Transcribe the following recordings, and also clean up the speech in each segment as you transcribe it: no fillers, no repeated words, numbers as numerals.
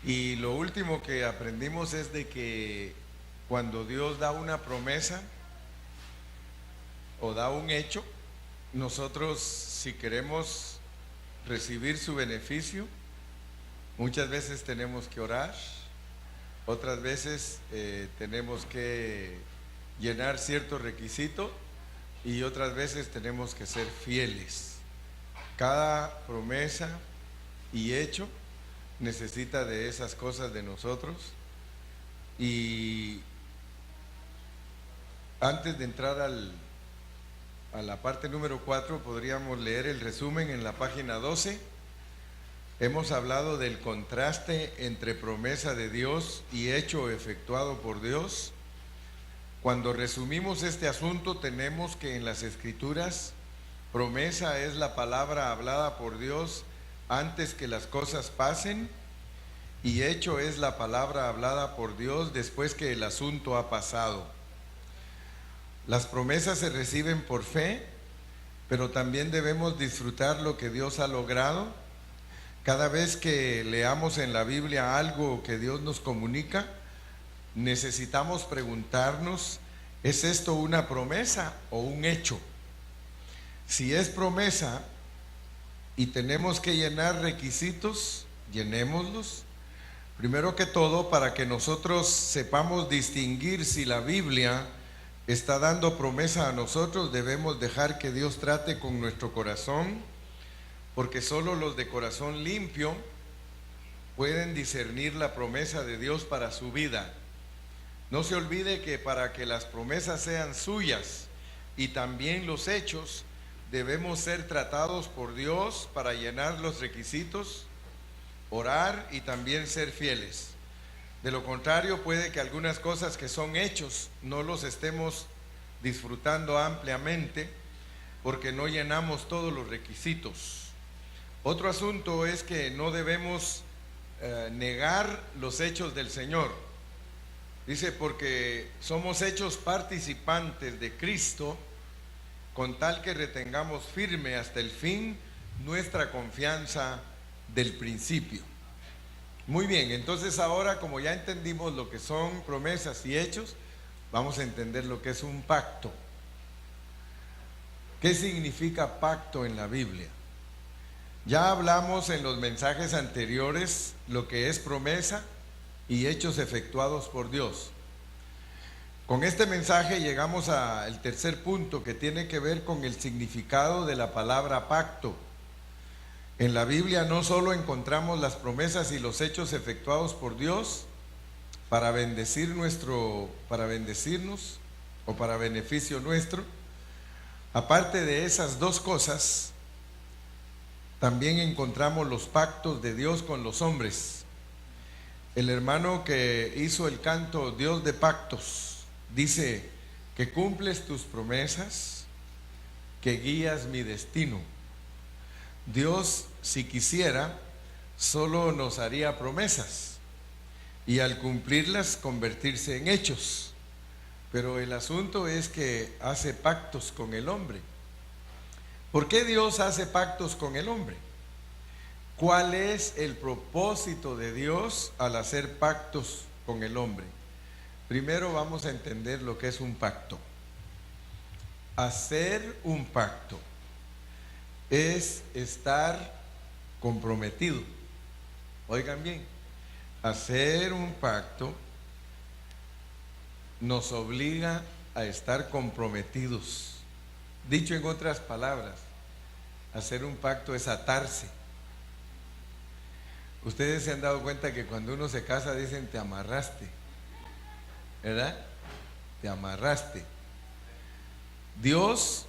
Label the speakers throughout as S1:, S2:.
S1: Y lo último que aprendimos es de que cuando Dios da una promesa o da un hecho, nosotros, si queremos recibir su beneficio, muchas veces tenemos que orar, otras veces tenemos que llenar cierto requisito y otras veces tenemos que ser fieles. Cada promesa y hecho necesita de esas cosas de nosotros. Y antes de entrar a la parte número 4, podríamos leer el resumen en la página 12. Hemos hablado del contraste entre promesa de Dios y hecho efectuado por Dios. Cuando resumimos este asunto, tenemos que en las Escrituras, promesa es la palabra hablada por Dios antes que las cosas pasen, y hecho es la palabra hablada por Dios después que el asunto ha pasado. Las promesas se reciben por fe, pero también debemos disfrutar lo que Dios ha logrado. Cada vez que leamos en la Biblia algo que Dios nos comunica, necesitamos preguntarnos, ¿es esto una promesa o un hecho? Si es promesa y tenemos que llenar requisitos, llenémoslos. Primero que todo, para que nosotros sepamos distinguir si la Biblia está dando promesa a nosotros, debemos dejar que Dios trate con nuestro corazón, porque solo los de corazón limpio pueden discernir la promesa de Dios para su vida. No se olvide que para que las promesas sean suyas y también los hechos, debemos ser tratados por Dios para llenar los requisitos, orar y también ser fieles. De lo contrario, puede que algunas cosas que son hechos no los estemos disfrutando ampliamente porque no llenamos todos los requisitos. Otro asunto es que no debemos negar los hechos del Señor. Dice, porque somos hechos participantes de Cristo, con tal que retengamos firme hasta el fin nuestra confianza del principio. Muy bien, entonces ahora, como ya entendimos lo que son promesas y hechos, vamos a entender lo que es un pacto. ¿Qué significa pacto en la Biblia? Ya hablamos en los mensajes anteriores lo que es promesa y hechos efectuados por Dios. Con este mensaje llegamos al tercer punto, que tiene que ver con el significado de la palabra pacto. En la Biblia no solo encontramos las promesas y los hechos efectuados por Dios para bendecirnos o para beneficio nuestro. Aparte de esas dos cosas, también encontramos los pactos de Dios con los hombres. El hermano que hizo el canto Dios de pactos dice que cumples tus promesas, que guías mi destino. Dios, si quisiera, solo nos haría promesas y al cumplirlas convertirse en hechos. Pero el asunto es que hace pactos con el hombre. ¿Por qué Dios hace pactos con el hombre? ¿Cuál es el propósito de Dios al hacer pactos con el hombre? Primero vamos a entender lo que es un pacto. Hacer un pacto es estar comprometido. Oigan bien, hacer un pacto nos obliga a estar comprometidos. Dicho en otras palabras, hacer un pacto es atarse. Ustedes se han dado cuenta que cuando uno se casa dicen te amarraste, ¿verdad? Te amarraste. Dios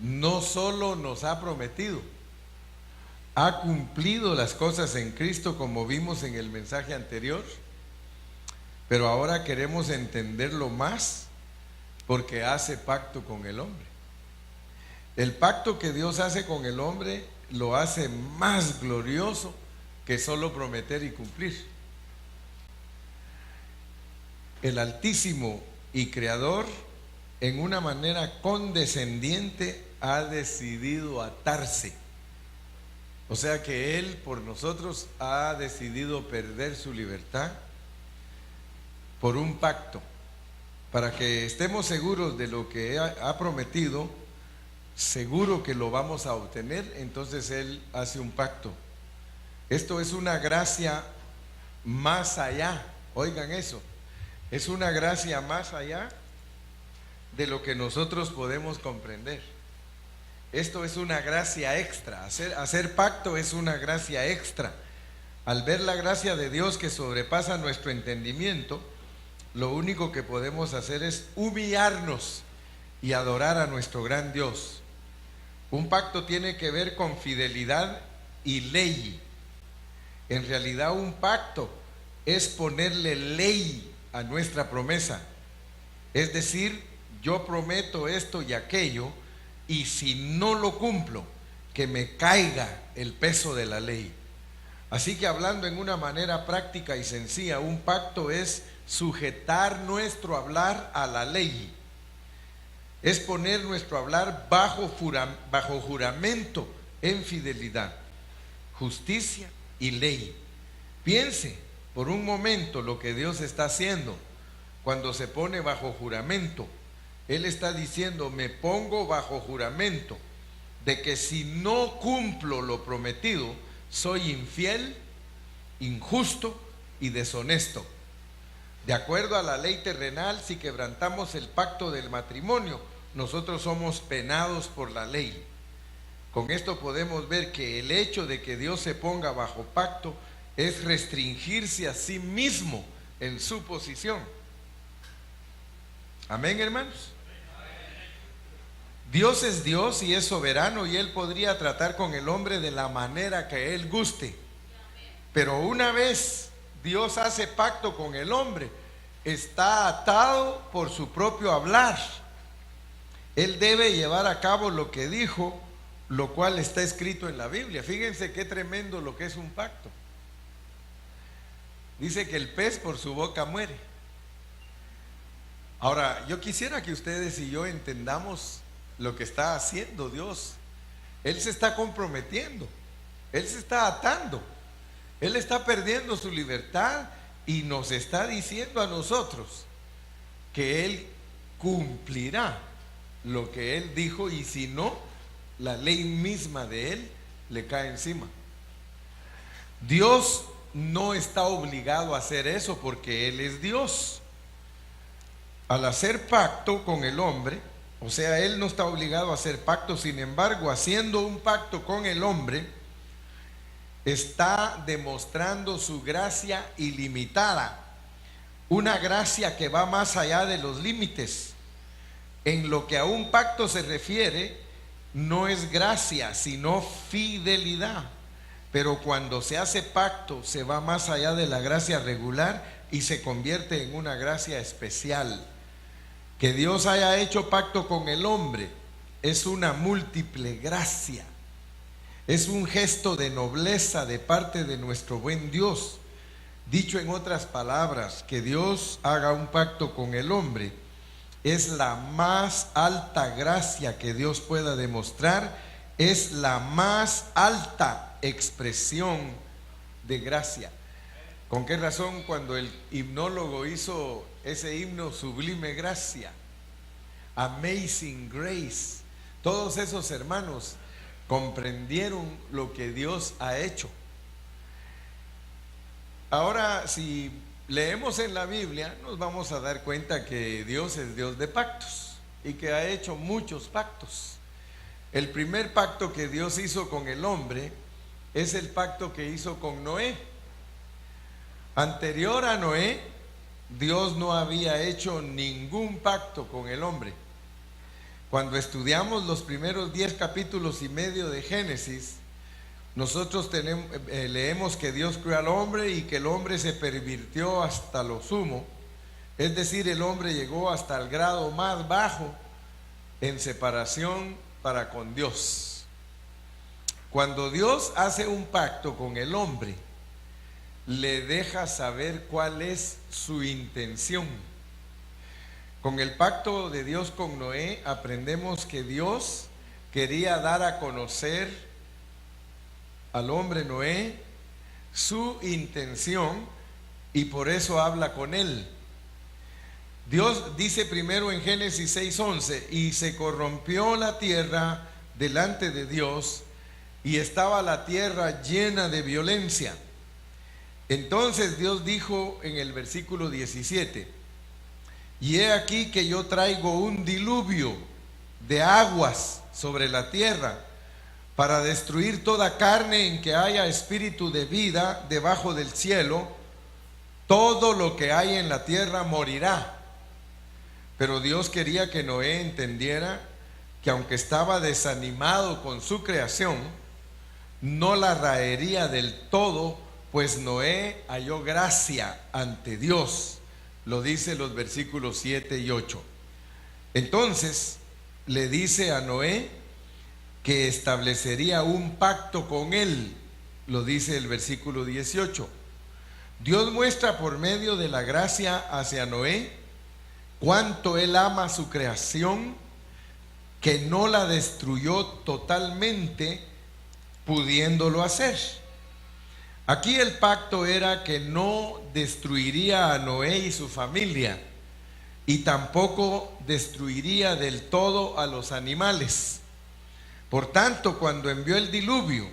S1: no solo nos ha prometido, ha cumplido las cosas en Cristo, como vimos en el mensaje anterior, pero ahora queremos entenderlo más porque hace pacto con el hombre. El pacto que Dios hace con el hombre lo hace más glorioso que solo prometer y cumplir. El Altísimo y Creador, en una manera condescendiente, ha decidido atarse. O sea que Él por nosotros ha decidido perder su libertad por un pacto, para que estemos seguros de lo que ha prometido, seguro que lo vamos a obtener. Entonces Él hace un pacto. Esto es una gracia más allá, oigan eso, es una gracia más allá de lo que nosotros podemos comprender. Esto es una gracia extra, hacer pacto es una gracia extra. Al ver la gracia de Dios que sobrepasa nuestro entendimiento, lo único que podemos hacer es humillarnos y adorar a nuestro gran Dios. Un pacto tiene que ver con fidelidad y ley. En realidad un pacto es ponerle ley a nuestra promesa. Es decir, yo prometo esto y aquello, y si no lo cumplo, que me caiga el peso de la ley. Así que hablando en una manera práctica y sencilla, un pacto es sujetar nuestro hablar a la ley. Es poner nuestro hablar bajo juramento en fidelidad, justicia y ley. Piense por un momento lo que Dios está haciendo cuando se pone bajo juramento. Él está diciendo: me pongo bajo juramento de que si no cumplo lo prometido, soy infiel, injusto y deshonesto. De acuerdo a la ley terrenal, si quebrantamos el pacto del matrimonio, nosotros somos penados por la ley. Con esto podemos ver que el hecho de que Dios se ponga bajo pacto es restringirse a sí mismo en su posición. Amén, hermanos. Dios es Dios y es soberano, y Él podría tratar con el hombre de la manera que Él guste. Pero una vez Dios hace pacto con el hombre, está atado por su propio hablar. Él debe llevar a cabo lo que dijo, lo cual está escrito en la Biblia. Fíjense qué tremendo lo que es un pacto. Dice que el pez por su boca muere. Ahora, yo quisiera que ustedes y yo entendamos lo que está haciendo Dios. Él se está comprometiendo, Él se está atando, Él está perdiendo su libertad y nos está diciendo a nosotros que Él cumplirá lo que Él dijo, y si no, la ley misma de Él le cae encima. Dios no está obligado a hacer eso porque Él es Dios. Al hacer pacto con el hombre, o sea, Él no está obligado a hacer pacto. Sin embargo, haciendo un pacto con el hombre, está demostrando su gracia ilimitada, una gracia que va más allá de los límites. En lo que a un pacto se refiere, no es gracia, sino fidelidad. Pero cuando se hace pacto, se va más allá de la gracia regular y se convierte en una gracia especial. Que Dios haya hecho pacto con el hombre es una múltiple gracia. Es un gesto de nobleza de parte de nuestro buen Dios. Dicho en otras palabras, que Dios haga un pacto con el hombre es la más alta gracia que Dios pueda demostrar, es la más alta expresión de gracia. ¿Con qué razón? Cuando el himnólogo hizo ese himno, Sublime Gracia, Amazing Grace, todos esos hermanos comprendieron lo que Dios ha hecho. Ahora, si leemos en la Biblia, nos vamos a dar cuenta que Dios es Dios de pactos y que ha hecho muchos pactos. El primer pacto que Dios hizo con el hombre es el pacto que hizo con Noé. Anterior a Noé, Dios no había hecho ningún pacto con el hombre. Cuando estudiamos los primeros 10 capítulos y medio de Génesis, nosotros leemos que Dios creó al hombre y que el hombre se pervirtió hasta lo sumo. Es decir, el hombre llegó hasta el grado más bajo en separación para con Dios. Cuando Dios hace un pacto con el hombre, le deja saber cuál es su intención. Con el pacto de Dios con Noé aprendemos que Dios quería dar a conocer al hombre Noé su intención y por eso habla con él. Dios dice primero en Génesis 6:11: y se corrompió la tierra delante de Dios, y estaba la tierra llena de violencia. Entonces Dios dijo en el versículo 17: y he aquí que yo traigo un diluvio de aguas sobre la tierra para destruir toda carne en que haya espíritu de vida debajo del cielo. Todo lo que hay en la tierra morirá. Pero Dios quería que Noé entendiera que aunque estaba desanimado con su creación, no la raería del todo, pues Noé halló gracia ante Dios. Lo dice los versículos 7 y 8. Entonces le dice a Noé que establecería un pacto con él. Lo dice el versículo 18. Dios muestra por medio de la gracia hacia Noé cuánto él ama su creación, que no la destruyó totalmente, pudiéndolo hacer. Aquí el pacto era que no destruiría a Noé y su familia, y tampoco destruiría del todo a los animales. Por tanto, cuando envió el diluvio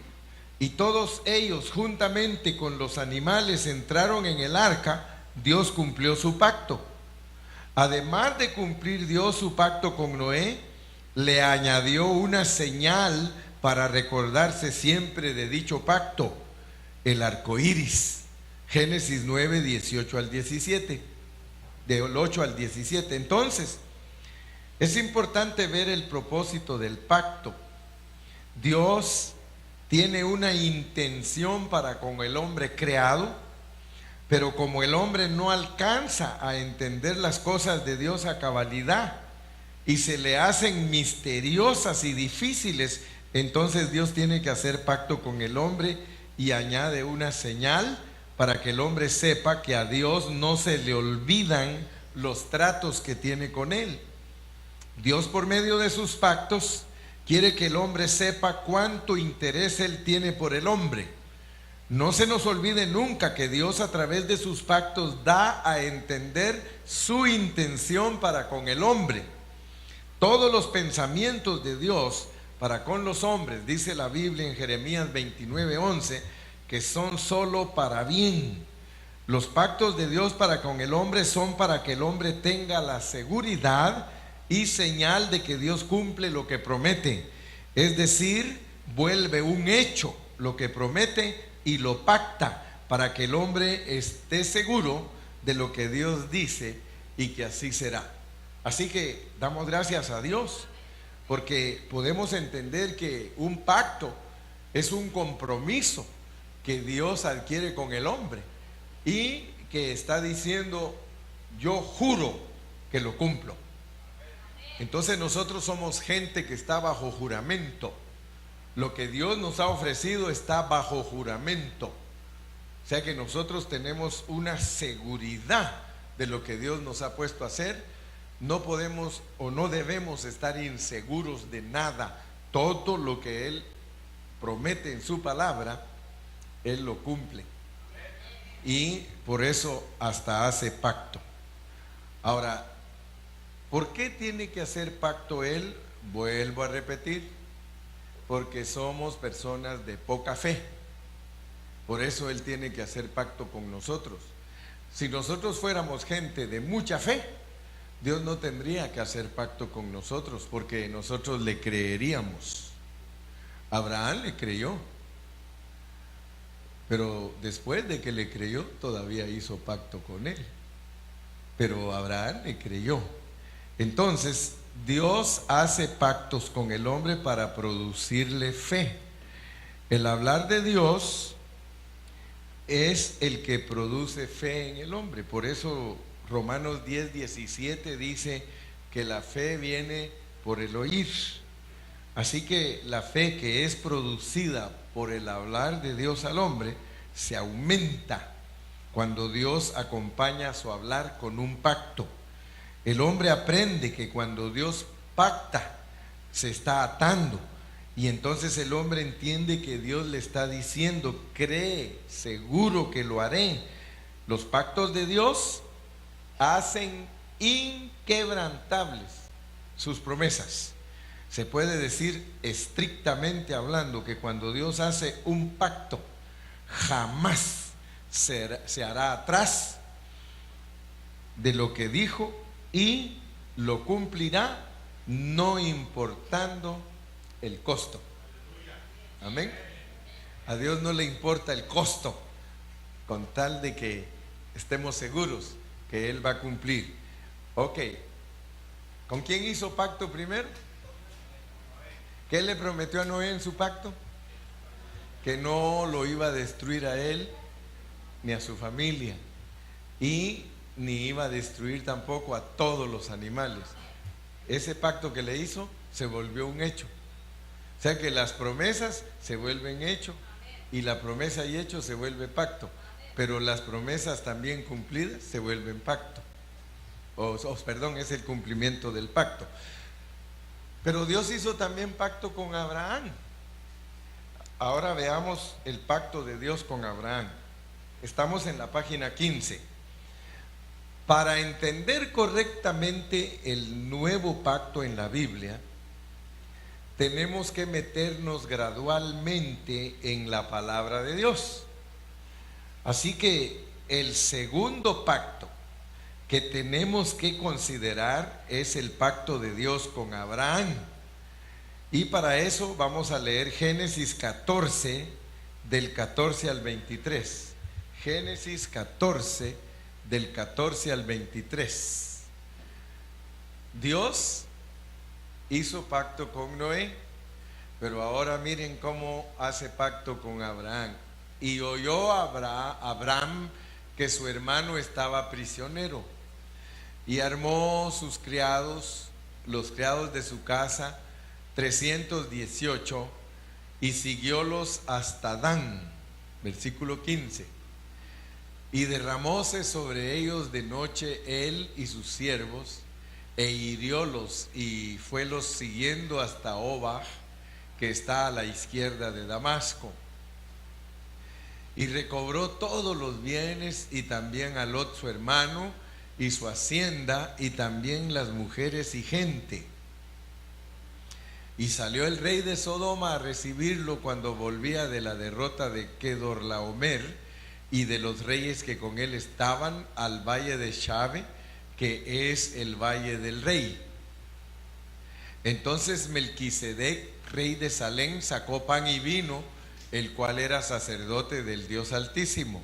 S1: y todos ellos juntamente con los animales entraron en el arca, Dios cumplió su pacto. Además de cumplir Dios su pacto con Noé, le añadió una señal para recordarse siempre de dicho pacto: el arco iris. Génesis 9, 18 al 17, del 8 al 17. Entonces, es importante ver el propósito del pacto. Dios tiene una intención para con el hombre creado, pero como el hombre no alcanza a entender las cosas de Dios a cabalidad y se le hacen misteriosas y difíciles, entonces Dios tiene que hacer pacto con el hombre y añade una señal para que el hombre sepa que a Dios no se le olvidan los tratos que tiene con él. Dios, por medio de sus pactos, quiere que el hombre sepa cuánto interés él tiene por el hombre. No se nos olvide nunca que Dios, a través de sus pactos, da a entender su intención para con el hombre. Todos los pensamientos de Dios para con los hombres, dice la Biblia en Jeremías 29:11, que son solo para bien. Los pactos de Dios para con el hombre son para que el hombre tenga la seguridad y señal de que Dios cumple lo que promete. Es decir, vuelve un hecho lo que promete y lo pacta para que el hombre esté seguro de lo que Dios dice y que así será. Así que damos gracias a Dios porque podemos entender que un pacto es un compromiso que Dios adquiere con el hombre y que está diciendo: yo juro que lo cumplo. Entonces nosotros somos gente que está bajo juramento. Lo que Dios nos ha ofrecido está bajo juramento. O sea que nosotros tenemos una seguridad de lo que Dios nos ha puesto a hacer. No podemos o no debemos estar inseguros de nada. Todo lo que Él promete en su palabra, Él lo cumple. Y por eso hasta hace pacto. Ahora, ¿por qué tiene que hacer pacto Él? Vuelvo a repetir: porque somos personas de poca fe. Por eso Él tiene que hacer pacto con nosotros. Si nosotros fuéramos gente de mucha fe, Dios no tendría que hacer pacto con nosotros, porque nosotros le creeríamos. Abraham le creyó, pero después de que le creyó, todavía hizo pacto con él. Pero Abraham le creyó. Entonces, Dios hace pactos con el hombre para producirle fe. El hablar de Dios es el que produce fe en el hombre. Por eso Romanos 10:17 dice que la fe viene por el oír. Así que la fe que es producida por el hablar de Dios al hombre se aumenta cuando Dios acompaña su hablar con un pacto. El hombre aprende que cuando Dios pacta se está atando Y entonces el hombre entiende que Dios le está diciendo, cree, seguro que lo haré. Los pactos de Dios hacen inquebrantables sus promesas. Se puede decir estrictamente hablando que cuando Dios hace un pacto, jamás se hará atrás de lo que dijo y lo cumplirá, no importando el costo. Amén. A Dios no le importa el costo, con tal de que estemos seguros que Él va a cumplir. Ok, ¿con quién hizo pacto primero? ¿Qué le prometió a Noé en su pacto? Que no lo iba a destruir a él ni a su familia, y ni iba a destruir tampoco a todos los animales. Ese pacto que le hizo se volvió un hecho. O sea que las promesas se vuelven hecho, y la promesa y hecho se vuelve pacto, pero las promesas también cumplidas se vuelven pacto. Perdón, es el cumplimiento del pacto. Pero Dios hizo también pacto con Abraham. Ahora veamos el pacto de Dios con Abraham. Estamos en la página 15. Para entender correctamente el nuevo pacto en la Biblia, tenemos que meternos gradualmente en la palabra de Dios. Así que el segundo pacto que tenemos que considerar es el pacto de Dios con Abraham. Y para eso vamos a leer Génesis 14, del 14 al 23. Génesis 14, del 14 al 23. Dios hizo pacto con Noé, pero ahora miren cómo hace pacto con Abraham. Y oyó Abraham que su hermano estaba prisionero, y armó sus criados, los criados de su casa, 318, y siguiólos hasta Dan. Versículo 15. Y derramóse sobre ellos de noche él y sus siervos, e hiriólos, y fuelos siguiendo hasta Obaj, que está a la izquierda de Damasco. Y recobró todos los bienes, y también a Lot su hermano, y su hacienda, y también las mujeres y gente. Y salió el rey de Sodoma a recibirlo cuando volvía de la derrota de Kedorlaomer y de los reyes que con él estaban, al valle de Shabe, que es el valle del rey. Entonces Melquisedec, rey de Salem, sacó pan y vino, el cual era sacerdote del Dios Altísimo.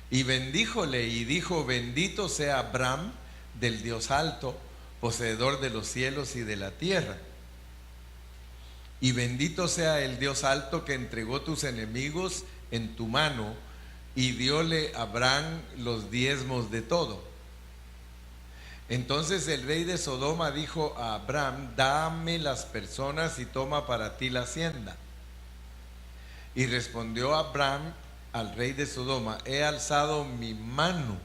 S1: Y bendíjole y dijo: bendito sea Abraham del Dios alto, poseedor de los cielos y de la tierra. Y bendito sea el Dios alto que entregó tus enemigos en tu mano, y diole a Abraham los diezmos de todo. Entonces el rey de Sodoma dijo a Abraham: dame las personas y toma para ti la hacienda. Y respondió Abraham al rey de Sodoma: he alzado mi mano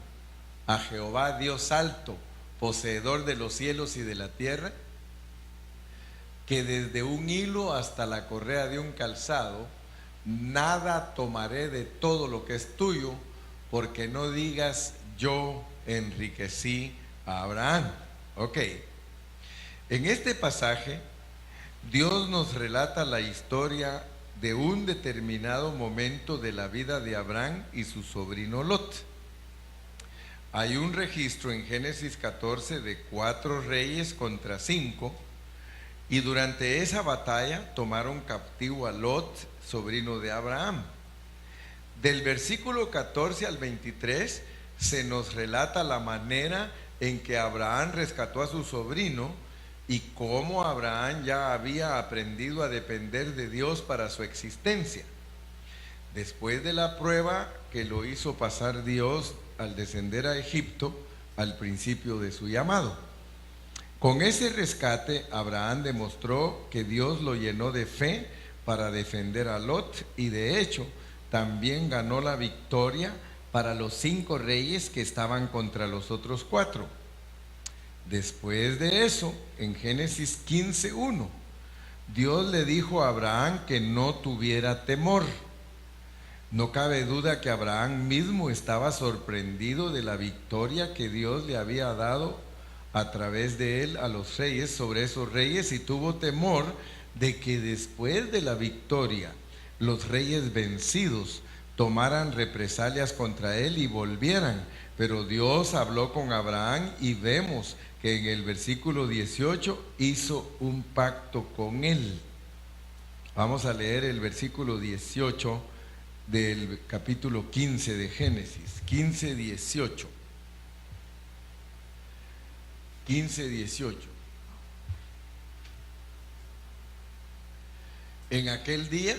S1: a Jehová Dios alto, poseedor de los cielos y de la tierra, que desde un hilo hasta la correa de un calzado, nada tomaré de todo lo que es tuyo, porque no digas: yo enriquecí a Abraham. Ok, en este pasaje Dios nos relata la historia de un determinado momento de la vida de Abraham y su sobrino Lot. Hay un registro en Génesis 14 de 4 reyes contra 5, y durante esa batalla tomaron captivo a Lot, sobrino de Abraham. Del versículo 14 al 23 se nos relata la manera en que Abraham rescató a su sobrino, y cómo Abraham ya había aprendido a depender de Dios para su existencia, después de la prueba que lo hizo pasar Dios al descender a Egipto al principio de su llamado. Con ese rescate, Abraham demostró que Dios lo llenó de fe para defender a Lot, y de hecho también ganó la victoria para los 5 reyes que estaban contra los otros 4. Después de eso, en Génesis 15:1, Dios le dijo a Abraham que no tuviera temor. No cabe duda que Abraham mismo estaba sorprendido de la victoria que Dios le había dado a través de él a los reyes, sobre esos reyes, y tuvo temor de que después de la victoria los reyes vencidos tomaran represalias contra él y volvieran. Pero Dios habló con Abraham y vemos que en el versículo 18 hizo un pacto con él. Vamos a leer el versículo 18 del capítulo 15 de Génesis, 15:18. 15:18. En aquel día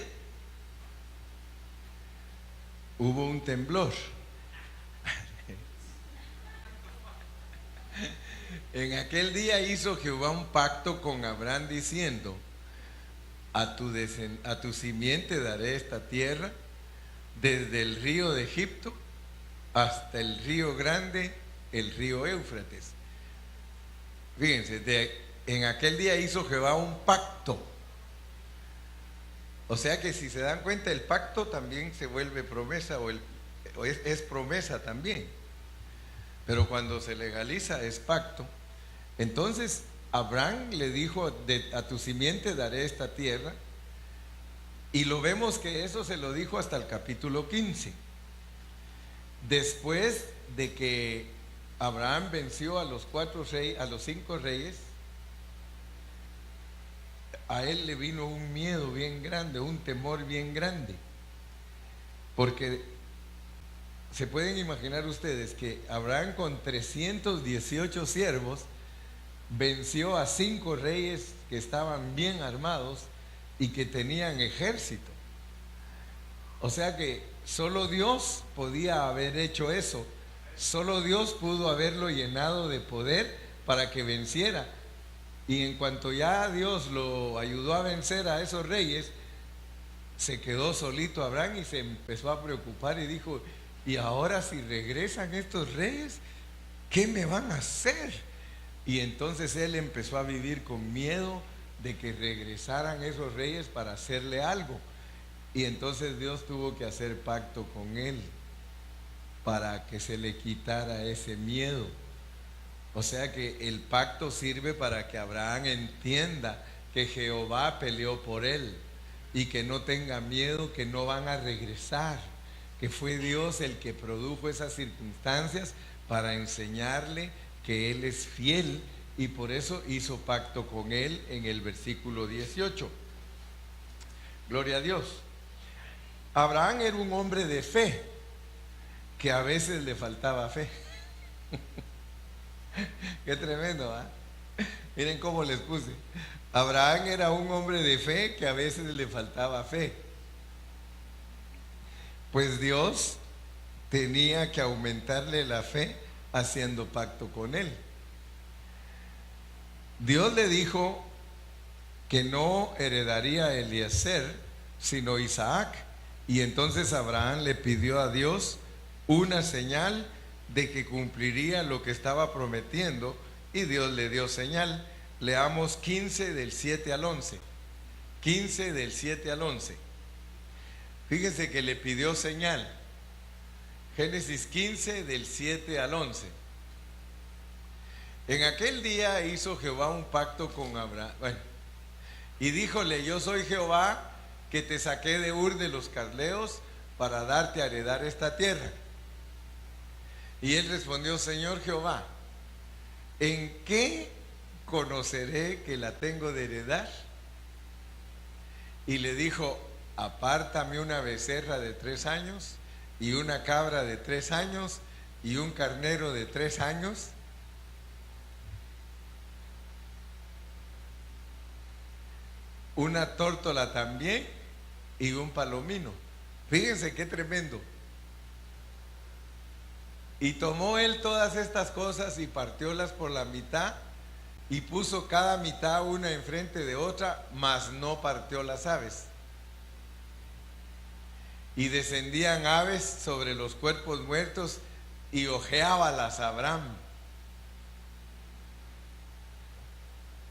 S1: hubo un temblor. En aquel día hizo Jehová un pacto con Abraham diciendo: a tu simiente daré esta tierra, desde el río de Egipto hasta el río grande, el río Éufrates. Fíjense, en aquel día hizo Jehová un pacto. O sea que si se dan cuenta, el pacto también se vuelve promesa, o es promesa también. Pero cuando se legaliza es pacto. Entonces Abraham le dijo: a tu simiente daré esta tierra. Y lo vemos que eso se lo dijo hasta el capítulo 15. Después de que Abraham venció a los 5 reyes, a él le vino un miedo bien grande, un temor bien grande. Porque se pueden imaginar ustedes que Abraham, con 318 siervos, venció a 5 reyes que estaban bien armados y que tenían ejército. O sea que solo Dios podía haber hecho eso. Solo Dios pudo haberlo llenado de poder para que venciera. Y en cuanto ya Dios lo ayudó a vencer a esos reyes, se quedó solito Abraham y se empezó a preocupar y dijo: ¿y ahora si regresan estos reyes, qué me van a hacer? Y entonces él empezó a vivir con miedo de que regresaran esos reyes para hacerle algo. Y entonces Dios tuvo que hacer pacto con él para que se le quitara ese miedo. O sea que el pacto sirve para que Abraham entienda que Jehová peleó por él y que no tenga miedo, que no van a regresar, que fue Dios el que produjo esas circunstancias para enseñarle que él es fiel, y por eso hizo pacto con él en el versículo 18. Gloria a Dios. Abraham era un hombre de fe, que a veces le faltaba fe. Qué tremendo, ¿eh? Miren cómo les puse. Abraham era un hombre de fe que a veces le faltaba fe. Pues Dios tenía que aumentarle la fe haciendo pacto con él. Dios le dijo que no heredaría a Eliezer, sino Isaac. Y entonces Abraham le pidió a Dios una señal de que cumpliría lo que estaba prometiendo, y Dios le dio señal. Leamos 15 del 7 al 11. 15 del 7 al 11. Fíjense que le pidió señal. Génesis 15 del 7 al 11. En aquel día hizo Jehová un pacto con Abraham. Y díjole: yo soy Jehová, que te saqué de Ur de los Caldeos para darte a heredar esta tierra. Y él respondió: Señor Jehová, ¿en qué conoceré que la tengo de heredar? Y le dijo: apártame una becerra de 3 años, y una cabra de 3 años, y un carnero de 3 años. Una tórtola también, y un palomino. Fíjense qué tremendo. Y tomó él todas estas cosas y partiólas por la mitad, y puso cada mitad una enfrente de otra, mas no partió las aves. Y descendían aves sobre los cuerpos muertos, y ojeábalas Abraham.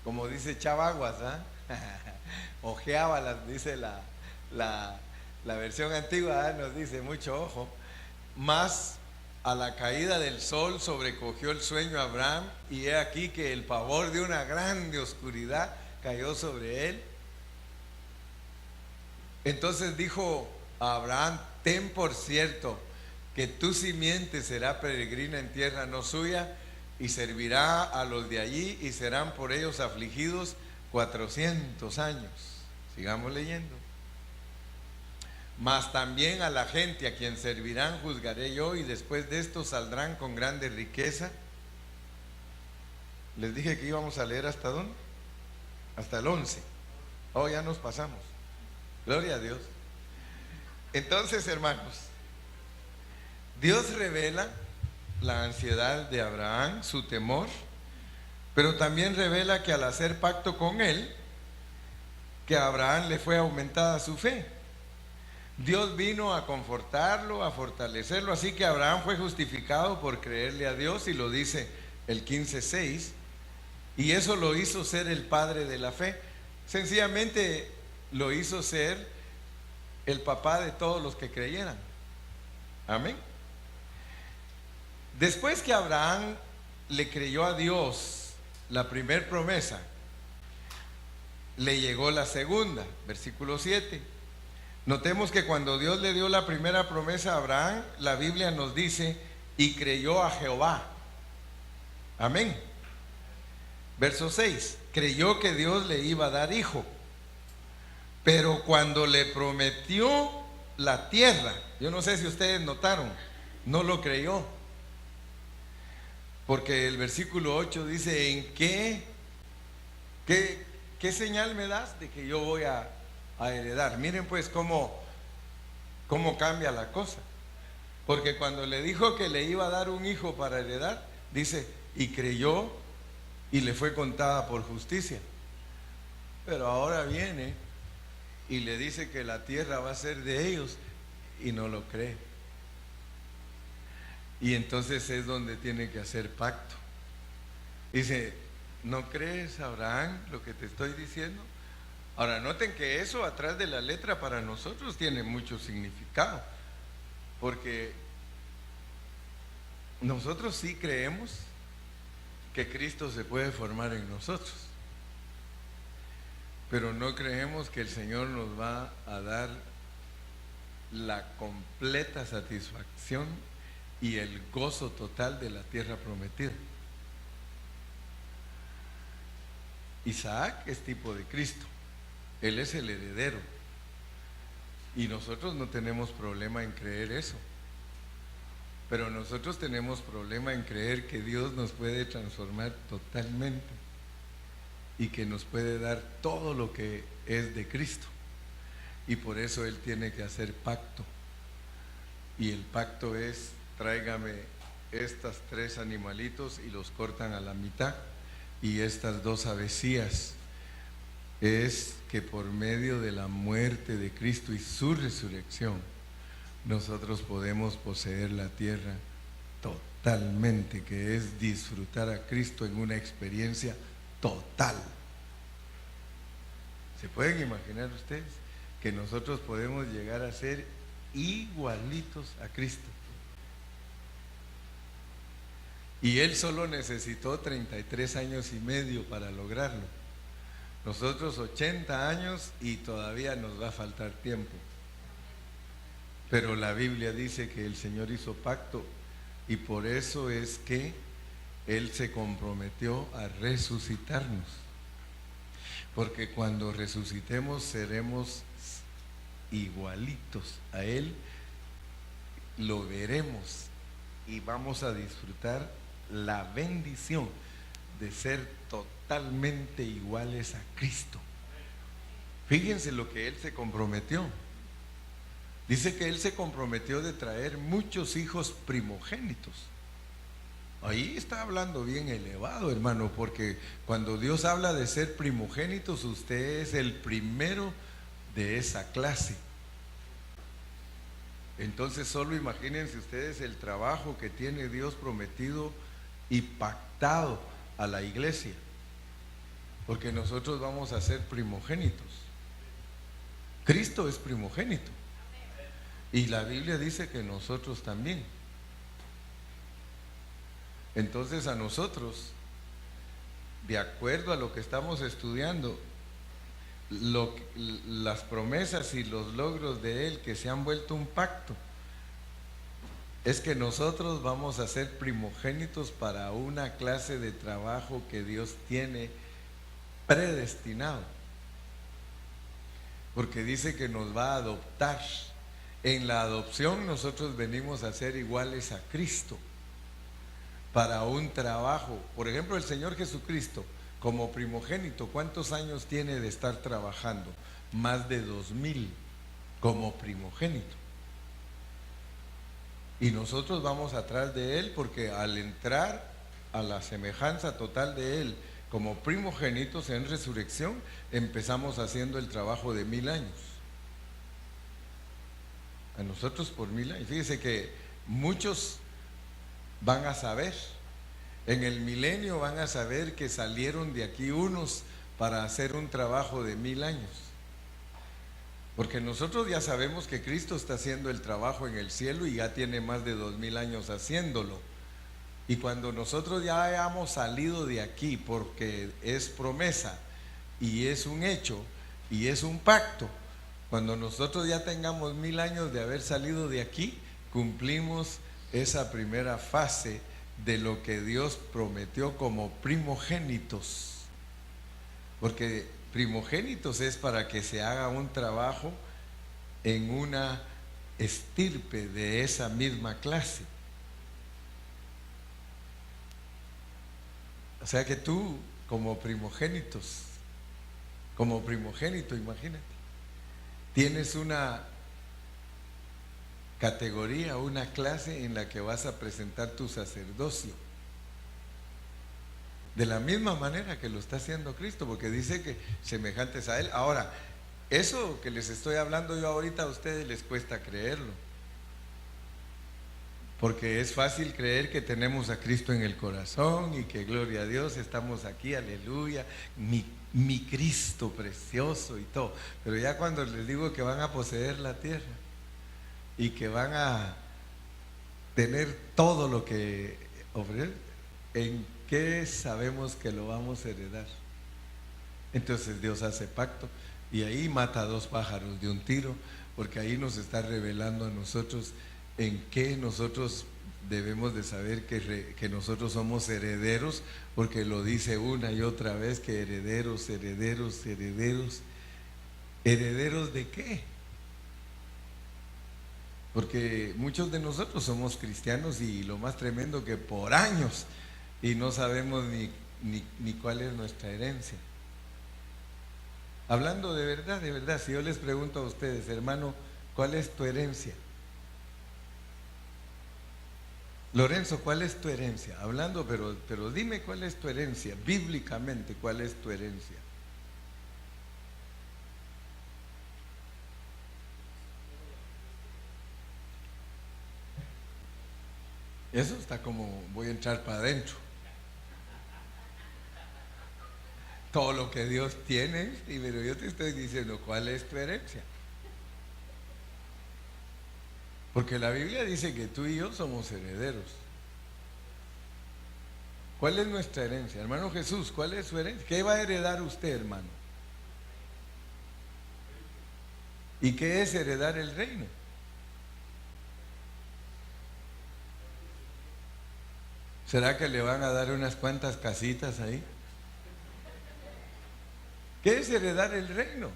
S1: Como dice Chavaguas, ¿ah? Ojeaba, dice la versión antigua, nos dice mucho ojo. Mas a la caída del sol sobrecogió el sueño a Abraham, y he aquí que el pavor de una grande oscuridad cayó sobre él. Entonces dijo a Abraham: ten por cierto que tu simiente será peregrina en tierra no suya, y servirá a los de allí, y serán por ellos afligidos 400 años. Sigamos leyendo. Mas también a la gente a quien servirán juzgaré yo, y después de esto saldrán con grande riqueza. Les dije que íbamos a leer ¿hasta dónde? Hasta el 11. Oh, ya nos pasamos. Gloria a Dios. Entonces, hermanos, Dios revela la ansiedad de Abraham, su temor, pero también revela que al hacer pacto con él, que a Abraham le fue aumentada su fe. Dios vino a confortarlo, a fortalecerlo, así que Abraham fue justificado por creerle a Dios, y lo dice el 15:6, y eso lo hizo ser el padre de la fe. Sencillamente lo hizo ser el papá de todos los que creyeran. Amén. Después que Abraham le creyó a Dios la primer promesa, le llegó la segunda, versículo 7. Notemos que cuando Dios le dio la primera promesa a Abraham, la Biblia nos dice: y creyó a Jehová. Amén. Verso 6, creyó que Dios le iba a dar hijo. Pero cuando le prometió la tierra, yo no sé si ustedes notaron, no lo creyó. Porque el versículo 8 dice: ¿en qué señal me das de que yo voy a heredar? Miren pues cómo cambia la cosa. Porque cuando le dijo que le iba a dar un hijo para heredar, dice: y creyó, y le fue contada por justicia. Pero ahora viene y le dice que la tierra va a ser de ellos, y no lo cree. Y entonces es donde tiene que hacer pacto. Dice: ¿no crees, Abraham, lo que te estoy diciendo? Ahora noten que eso atrás de la letra para nosotros tiene mucho significado, porque nosotros sí creemos que Cristo se puede formar en nosotros, pero no creemos que el Señor nos va a dar la completa satisfacción y el gozo total de la tierra prometida. Isaac es tipo de Cristo, él es el heredero, y nosotros no tenemos problema en creer eso, pero nosotros tenemos problema en creer que Dios nos puede transformar totalmente y que nos puede dar todo lo que es de Cristo, y por eso Él tiene que hacer pacto. Y el pacto es: tráigame estas 3 animalitos, y los cortan a la mitad, y estas 2 avecías. Es que por medio de la muerte de Cristo y su resurrección, nosotros podemos poseer la tierra totalmente, que es disfrutar a Cristo en una experiencia total. ¿Se pueden imaginar ustedes que nosotros podemos llegar a ser igualitos a Cristo? Y Él solo necesitó 33 años y medio para lograrlo. Nosotros 80 años y todavía nos va a faltar tiempo. Pero la Biblia dice que el Señor hizo pacto, y por eso es que Él se comprometió a resucitarnos. Porque cuando resucitemos seremos igualitos a Él, lo veremos y vamos a disfrutar la bendición de ser totalmente iguales a Cristo. Fíjense lo que Él se comprometió. Dice que Él se comprometió de traer muchos hijos primogénitos. Ahí está hablando bien elevado, hermano, porque cuando Dios habla de ser primogénitos, usted es el primero de esa clase. Entonces solo imagínense ustedes el trabajo que tiene Dios prometido y pactado a la iglesia. porque nosotros vamos a ser primogénitos. Cristo es primogénito y la Biblia dice que nosotros también. Entonces a nosotros, de acuerdo a lo que estamos estudiando, las promesas y los logros de Él que se han vuelto un pacto, es que nosotros vamos a ser primogénitos para una clase de trabajo que Dios tiene predestinado, porque dice que nos va a adoptar. En la adopción nosotros venimos a ser iguales a Cristo para un trabajo. Por ejemplo, el Señor Jesucristo como primogénito, ¿cuántos años tiene de estar trabajando? Más de 2000 como primogénito. Y nosotros vamos atrás de Él porque al entrar a la semejanza total de Él como primogénitos en resurrección, empezamos haciendo el trabajo de 1000 años. A nosotros por 1000 años. Fíjese que muchos van a saber, en el milenio van a saber que salieron de aquí unos para hacer un trabajo de 1000 años. Porque nosotros ya sabemos que Cristo está haciendo el trabajo en el cielo y ya tiene más de 2000 años haciéndolo. Y cuando nosotros ya hayamos salido de aquí, porque es promesa y es un hecho y es un pacto, cuando nosotros ya tengamos 1000 años de haber salido de aquí, cumplimos esa primera fase de lo que Dios prometió como primogénitos. Porque primogénitos es para que se haga un trabajo en una estirpe de esa misma clase. O sea que tú como primogénito, imagínate, tienes una categoría, una clase en la que vas a presentar tu sacerdocio. De la misma manera que lo está haciendo Cristo, porque dice que semejantes a Él. Ahora, eso que les estoy hablando yo ahorita a ustedes les cuesta creerlo, porque es fácil creer que tenemos a Cristo en el corazón y que gloria a Dios, estamos aquí, aleluya, mi Cristo precioso y todo. Pero ya cuando les digo que van a poseer la tierra y que van a tener todo lo que ofrecer, ¿en qué sabemos que lo vamos a heredar? Entonces Dios hace pacto y ahí mata a 2 pájaros de un tiro, porque ahí nos está revelando a nosotros en qué nosotros debemos de saber que nosotros somos herederos, porque lo dice una y otra vez que herederos. ¿Herederos de qué? Porque muchos de nosotros somos cristianos y lo más tremendo que por años y no sabemos ni cuál es nuestra herencia. Hablando de verdad, si yo les pregunto a ustedes, hermano, ¿cuál es tu herencia? Lorenzo, ¿cuál es tu herencia? Hablando, pero dime cuál es tu herencia, bíblicamente, ¿cuál es tu herencia? Eso está como, voy a entrar para adentro. Todo lo que Dios tiene, pero yo te estoy diciendo, ¿cuál es tu herencia? Porque la Biblia dice que tú y yo somos herederos. ¿Cuál es nuestra herencia? Hermano Jesús, ¿cuál es su herencia? ¿Qué va a heredar usted, hermano? ¿Y qué es heredar el reino? ¿Será que le van a dar unas cuantas casitas ahí? ¿Qué es heredar el reino?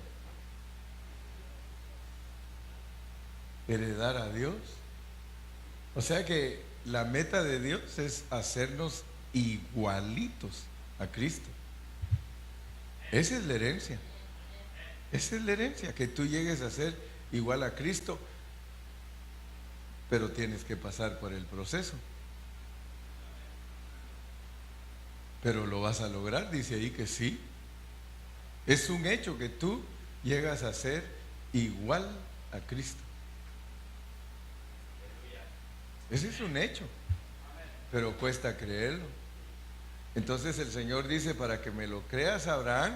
S1: Heredar a Dios. O sea que la meta de Dios es hacernos igualitos a Cristo. Esa es la herencia. Esa es la herencia, que tú llegues a ser igual a Cristo, pero tienes que pasar por el proceso. Pero lo vas a lograr, dice ahí que sí. Es un hecho que tú llegas a ser igual a Cristo. Ese es un hecho, pero cuesta creerlo. Entonces el Señor dice, para que me lo creas, Abraham,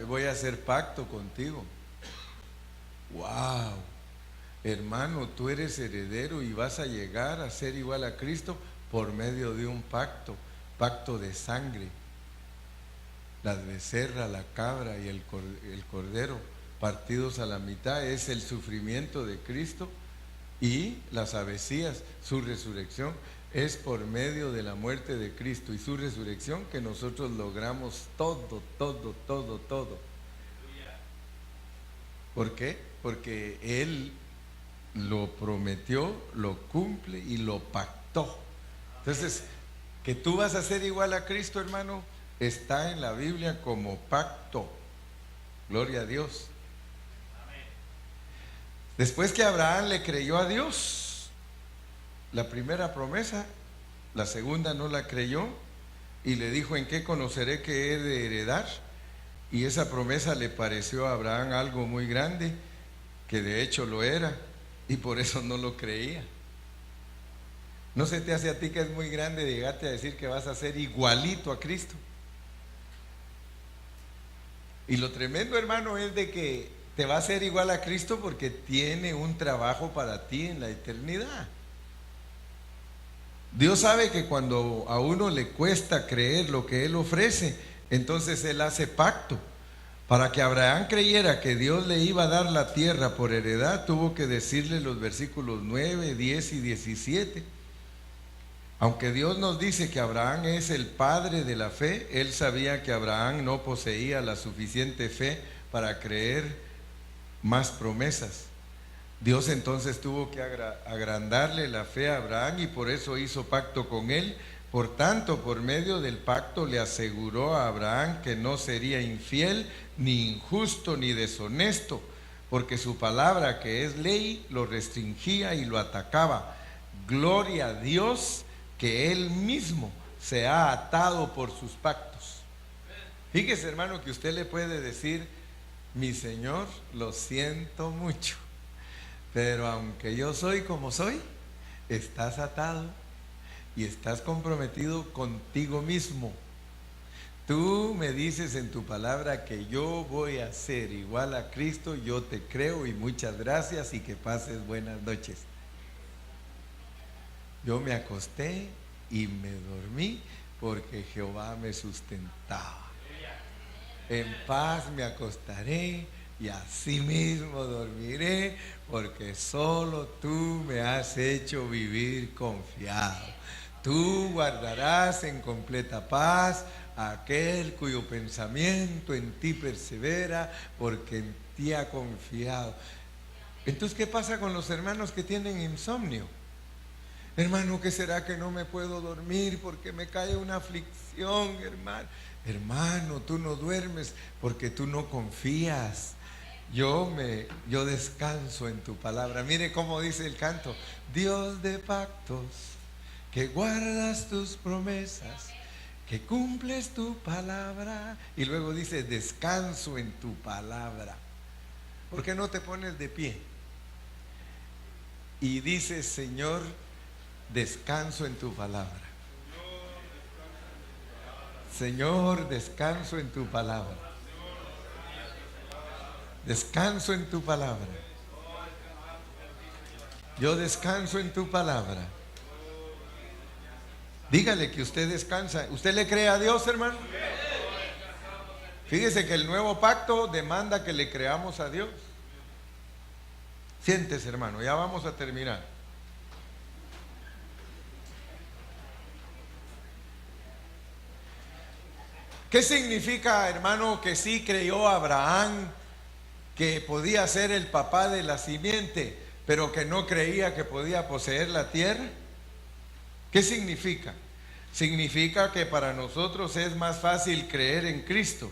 S1: voy a hacer pacto contigo. ¡Wow! Hermano, tú eres heredero y vas a llegar a ser igual a Cristo por medio de un pacto, pacto de sangre. La becerra, la cabra y el cordero partidos a la mitad es el sufrimiento de Cristo, y las avecías, su resurrección, es por medio de la muerte de Cristo y su resurrección que nosotros logramos todo. ¿Por qué? Porque Él lo prometió, lo cumple y lo pactó. Entonces, que tú vas a ser igual a Cristo, hermano, está en la Biblia como pacto. Gloria a Dios. Después que Abraham le creyó a Dios, la primera promesa, la segunda no la creyó, y le dijo: ¿en qué conoceré que he de heredar? Y esa promesa le pareció a Abraham algo muy grande, que de hecho lo era, y por eso no lo creía. ¿No se te hace a ti que es muy grande llegarte a decir que vas a ser igualito a Cristo? Y lo tremendo, hermano, es de que te va a hacer igual a Cristo porque tiene un trabajo para ti en la eternidad. Dios sabe que cuando a uno le cuesta creer lo que Él ofrece, entonces Él hace pacto. Para que Abraham creyera que Dios le iba a dar la tierra por heredad, tuvo que decirle los versículos 9, 10 y 17. Aunque Dios nos dice que Abraham es el padre de la fe, Él sabía que Abraham no poseía la suficiente fe para creer más promesas. Dios entonces tuvo que agrandarle la fe a Abraham, y por eso hizo pacto con él. Por tanto, por medio del pacto le aseguró a Abraham que no sería infiel, ni injusto, ni deshonesto, porque su palabra, que es ley, lo restringía y lo atacaba. Gloria a Dios, que Él mismo se ha atado por sus pactos. Fíjese, hermano, que usted le puede decir: mi Señor, lo siento mucho, pero aunque yo soy como soy, estás atado y estás comprometido contigo mismo. Tú me dices en tu palabra que yo voy a ser igual a Cristo. Yo te creo y muchas gracias, y que pases buenas noches. Yo me acosté y me dormí porque Jehová me sustentaba. En paz me acostaré y así mismo dormiré, porque solo tú me has hecho vivir confiado. Tú guardarás en completa paz a aquel cuyo pensamiento en ti persevera, porque en ti ha confiado. Entonces, ¿qué pasa con los hermanos que tienen insomnio? Hermano, ¿qué será que no me puedo dormir porque me cae una aflicción, hermano? Hermano, tú no duermes porque tú no confías. Yo descanso en tu palabra. Mire cómo dice el canto: Dios de pactos, que guardas tus promesas, que cumples tu palabra. Y luego dice: descanso en tu palabra. ¿Por qué no te pones de pie y dices: Señor, descanso en tu palabra? Señor, descanso en tu palabra. Descanso en tu palabra. Yo descanso en tu palabra. Dígale que usted descansa. ¿Usted le cree a Dios, hermano? Fíjese que el nuevo pacto demanda que le creamos a Dios. Siéntese, hermano, ya vamos a terminar. ¿Qué significa, hermano, que sí creyó Abraham que podía ser el papá de la simiente, pero que no creía que podía poseer la tierra? ¿Qué significa? Significa que para nosotros es más fácil creer en Cristo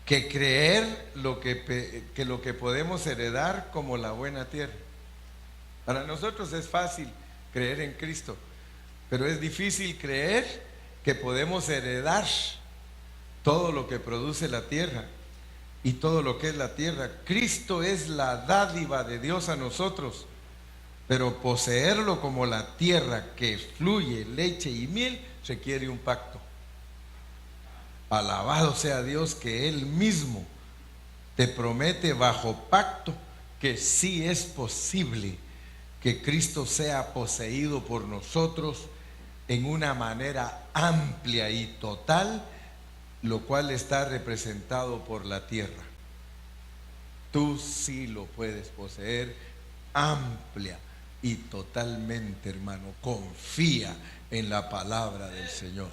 S1: que creer lo que podemos heredar como la buena tierra. Para nosotros es fácil creer en Cristo, pero es difícil creer que podemos heredar todo lo que produce la tierra y todo lo que es la tierra. Cristo es la dádiva de Dios a nosotros, pero poseerlo como la tierra que fluye leche y miel requiere un pacto. Alabado sea Dios que Él mismo te promete bajo pacto que sí es posible que Cristo sea poseído por nosotros en una manera amplia y total, lo cual está representado por la tierra. Tú sí lo puedes poseer amplia y totalmente, hermano. Confía en la palabra del Señor.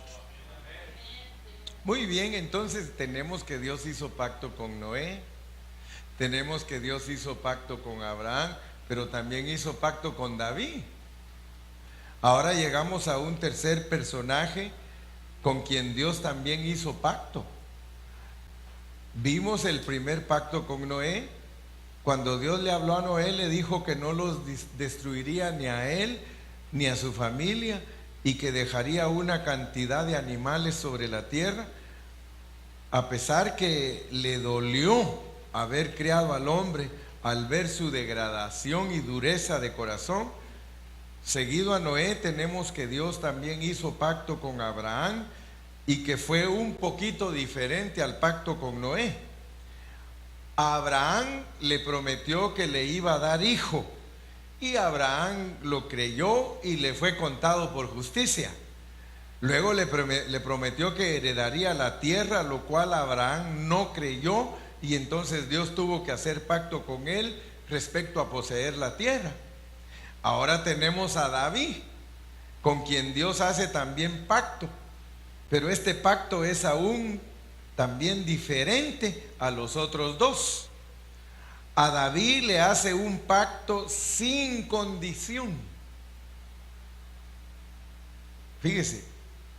S1: Muy bien, entonces tenemos que Dios hizo pacto con Noé, tenemos que Dios hizo pacto con Abraham, pero también hizo pacto con David. Ahora llegamos a un tercer personaje con quien Dios también hizo pacto. Vimos el primer pacto con Noé. Cuando Dios le habló a Noé, le dijo que no los destruiría ni a él ni a su familia, y que dejaría una cantidad de animales sobre la tierra. A pesar que le dolió haber criado al hombre al ver su degradación y dureza de corazón, seguido a Noé tenemos que Dios también hizo pacto con Abraham, y que fue un poquito diferente al pacto con Noé. A Abraham le prometió que le iba a dar hijo, y Abraham lo creyó y le fue contado por justicia. Luego le prometió que heredaría la tierra, lo cual Abraham no creyó, y entonces Dios tuvo que hacer pacto con él respecto a poseer la tierra. Ahora tenemos a David, con quien Dios hace también pacto, pero este pacto es aún también diferente a los otros dos. A David le hace un pacto sin condición. Fíjese,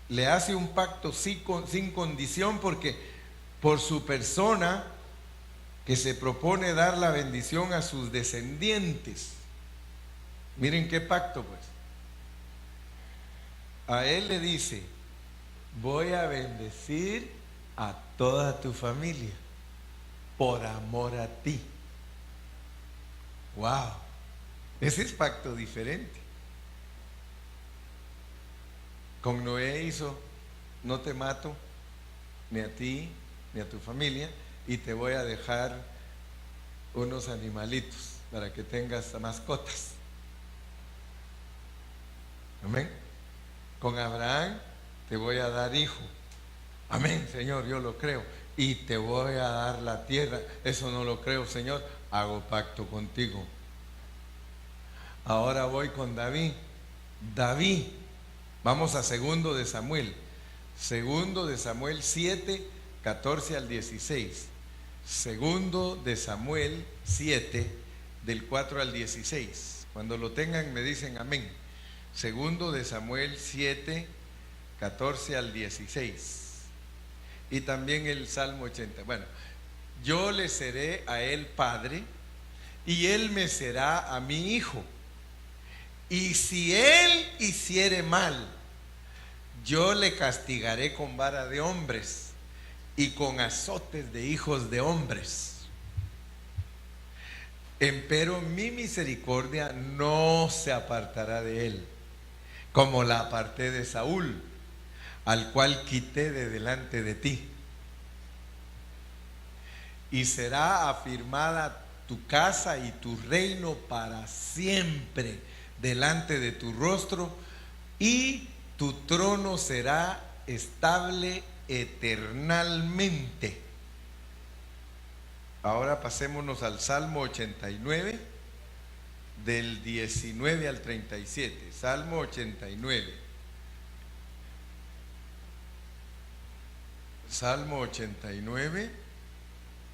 S1: le hace un pacto sin condición, porque por su persona que se propone dar la bendición a sus descendientes. Miren qué pacto, pues. A él le dice: voy a bendecir a toda tu familia por amor a ti. Wow, ese es pacto diferente. Con Noé hizo: no te mato, ni a ti, ni a tu familia, y te voy a dejar unos animalitos para que tengas mascotas. Amén. Con Abraham: te voy a dar hijo. Amén, Señor, yo lo creo. Y te voy a dar la tierra. Eso no lo creo, Señor. Hago pacto contigo. Ahora voy con David. David, vamos a segundo de Samuel. Segundo de Samuel 7, 14 al 16. Segundo de Samuel 7, del 4 al 16. Cuando lo tengan me dicen amén. Segundo de Samuel 7, 14 al 16. Y también el Salmo 80. Bueno, yo le seré a él padre, y él me será a mi hijo. Y si él hiciere mal, yo le castigaré con vara de hombres y con azotes de hijos de hombres. Empero mi misericordia no se apartará de él, como la aparté de Saúl, al cual quité de delante de ti. Y será afirmada tu casa y tu reino para siempre delante de tu rostro, y tu trono será estable eternalmente. Ahora pasémonos al Salmo 89, del 19 al 37. Salmo 89. Salmo 89,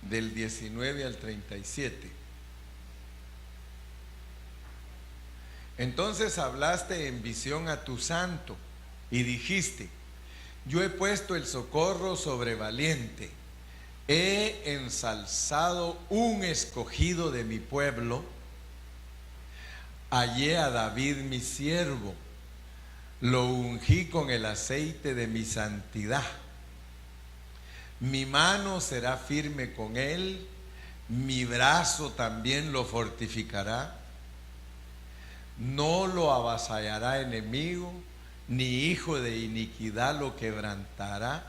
S1: del 19 al 37. Entonces hablaste en visión a tu santo y dijiste: yo he puesto el socorro sobre valiente, he ensalzado un escogido de mi pueblo, hallé a David mi siervo, lo ungí con el aceite de mi santidad. Mi mano será firme con él, mi brazo también lo fortificará. No lo avasallará enemigo, ni hijo de iniquidad lo quebrantará,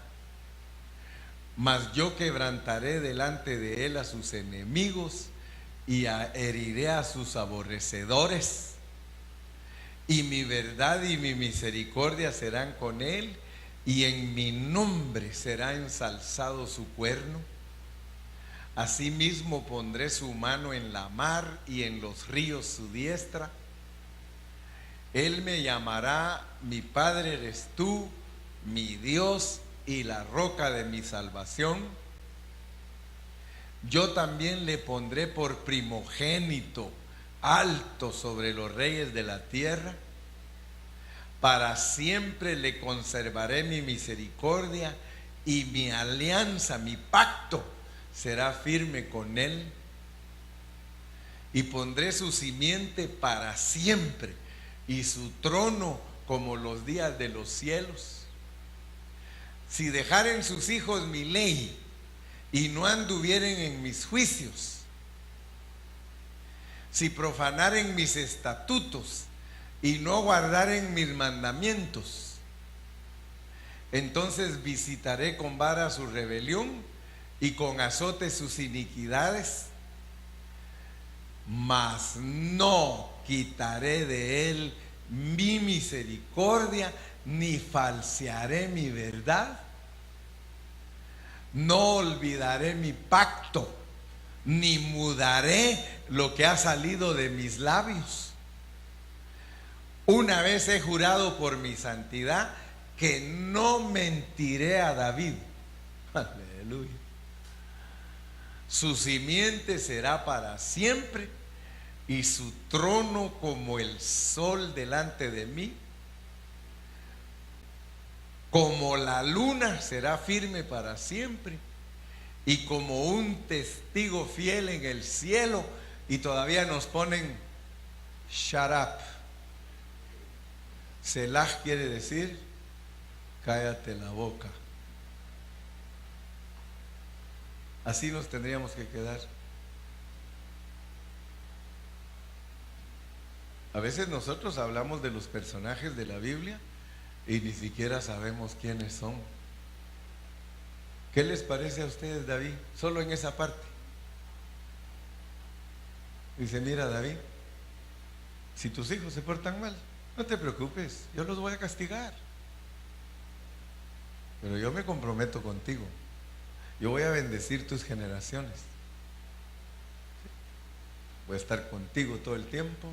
S1: mas yo quebrantaré delante de él a sus enemigos y heriré a sus aborrecedores. Y mi verdad y mi misericordia serán con él, y en mi nombre será ensalzado su cuerno. Asimismo pondré su mano en la mar y en los ríos su diestra. Él me llamará: mi Padre eres tú, mi Dios y la roca de mi salvación. Yo también le pondré por primogénito, alto sobre los reyes de la tierra. Para siempre le conservaré mi misericordia, y mi alianza, mi pacto, será firme con él. Y pondré su simiente para siempre, y su trono como los días de los cielos. Si dejaren sus hijos mi ley y no anduvieren en mis juicios, si profanaren mis estatutos y no guardaren mis mandamientos, entonces visitaré con vara su rebelión y con azote sus iniquidades, mas no quitaré de él mi misericordia, ni falsearé mi verdad. No olvidaré mi pacto, ni mudaré lo que ha salido de mis labios. Una vez he jurado por mi santidad que no mentiré a David. Aleluya. Su simiente será para siempre, y su trono como el sol delante de mí. Como la luna será firme para siempre, y como un testigo fiel en el cielo. Y todavía nos ponen shut up. Selah quiere decir cállate la boca. Así nos tendríamos que quedar. A veces nosotros hablamos de los personajes de la Biblia y ni siquiera sabemos quiénes son. ¿Qué les parece a ustedes David? Solo en esa parte. Dice: mira David, si tus hijos se portan mal, no te preocupes, yo los voy a castigar. Pero yo me comprometo contigo. Yo voy a bendecir tus generaciones. Voy a estar contigo todo el tiempo.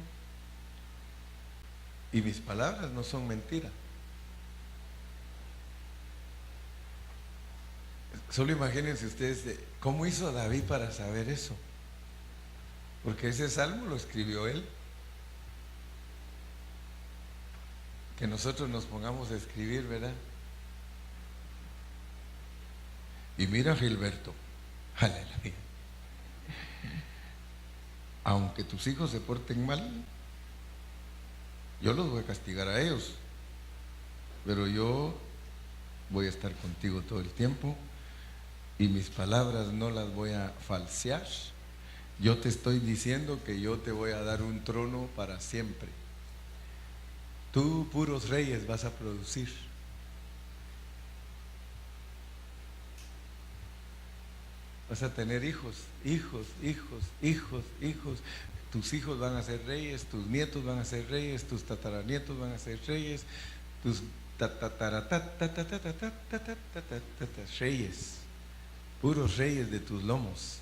S1: Y mis palabras no son mentira. Solo imagínense ustedes cómo hizo David para saber eso. Porque ese salmo lo escribió él. Que nosotros nos pongamos a escribir, ¿verdad? Y mira, Gilberto, aleluya, aunque tus hijos se porten mal, yo los voy a castigar a ellos, pero yo voy a estar contigo todo el tiempo, y mis palabras no las voy a falsear. Yo te estoy diciendo que yo te voy a dar un trono para siempre. Tú puros reyes vas a producir. Vas a tener hijos, hijos, hijos, hijos, hijos. Tus hijos van a ser reyes, tus nietos van a ser reyes, tus tataranietos van a ser reyes, tus reyes, puros reyes de tus lomos.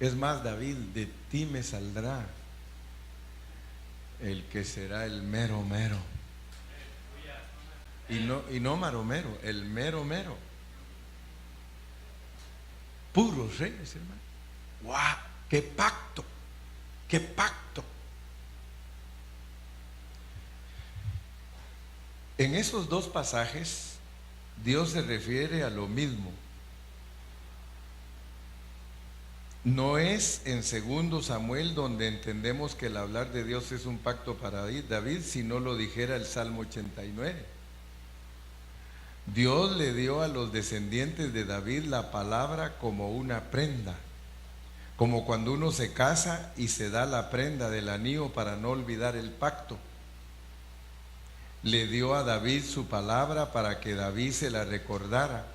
S1: Es más, David, de ti me saldrá el que será el mero mero. Y no maromero, el mero mero. Puros reyes, hermano. ¡Wow! ¡Qué pacto! ¡Qué pacto! En esos dos pasajes, Dios se refiere a lo mismo. No es en 2 Samuel donde entendemos que el hablar de Dios es un pacto para David, si no lo dijera el Salmo 89. Dios le dio a los descendientes de David la palabra como una prenda, como cuando uno se casa y se da la prenda del anillo para no olvidar el pacto. le dio a David su palabra para que David se la recordara.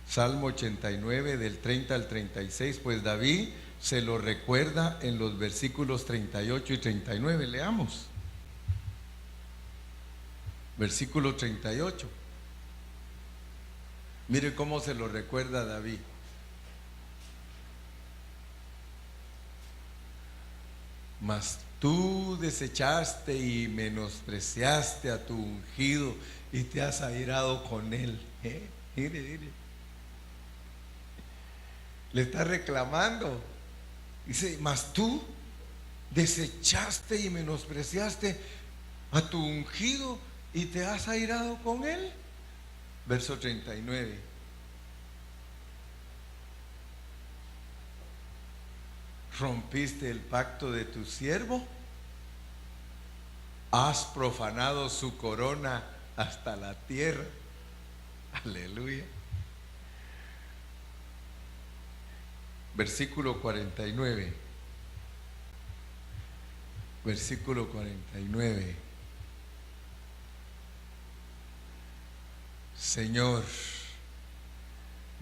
S1: Salmo 89 del 30 al 36, pues David se lo recuerda en los versículos 38 y 39. Leamos. Versículo 38. Mire cómo se lo recuerda David. Mas tú desechaste y menospreciaste a tu ungido y te has airado con él. Mire. Le está reclamando. Dice, mas tú desechaste y menospreciaste a tu ungido y te has airado con él. Verso 39. Rompiste el pacto de tu siervo, has profanado su corona hasta la tierra. Aleluya. Versículo 49. Versículo 49. Señor,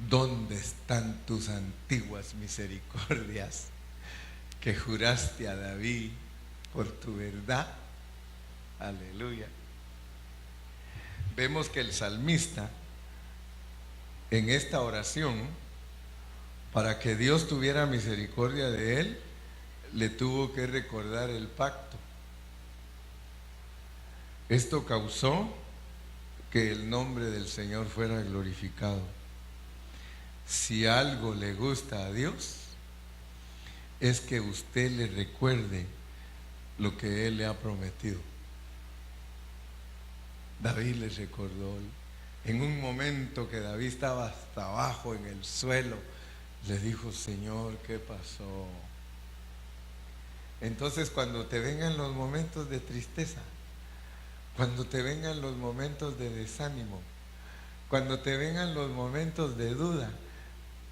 S1: ¿dónde están tus antiguas misericordias que juraste a David por tu verdad? Aleluya. Vemos que el salmista en esta oración, para que Dios tuviera misericordia de él, le tuvo que recordar el pacto. Esto causó que el nombre del Señor fuera glorificado. Si algo le gusta a Dios, es que usted le recuerde lo que Él le ha prometido. David le recordó, en un momento que David estaba hasta abajo en el suelo, le dijo, Señor, ¿qué pasó? Entonces, cuando te vengan los momentos de tristeza, cuando te vengan los momentos de desánimo, cuando te vengan los momentos de duda,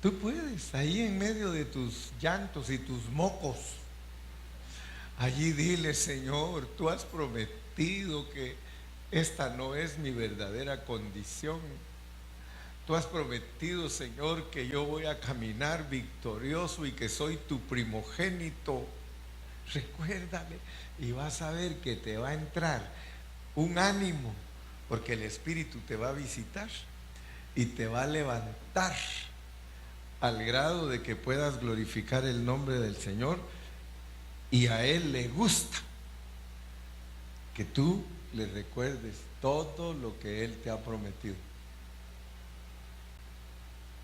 S1: tú puedes, ahí en medio de tus llantos y tus mocos, allí dile, Señor, tú has prometido que esta no es mi verdadera condición. Tú has prometido, Señor, que yo voy a caminar victorioso y que soy tu primogénito. Recuérdale y vas a ver que te va a entrar un ánimo, porque el Espíritu te va a visitar y te va a levantar al grado de que puedas glorificar el nombre del Señor, y a Él le gusta que tú le recuerdes todo lo que Él te ha prometido.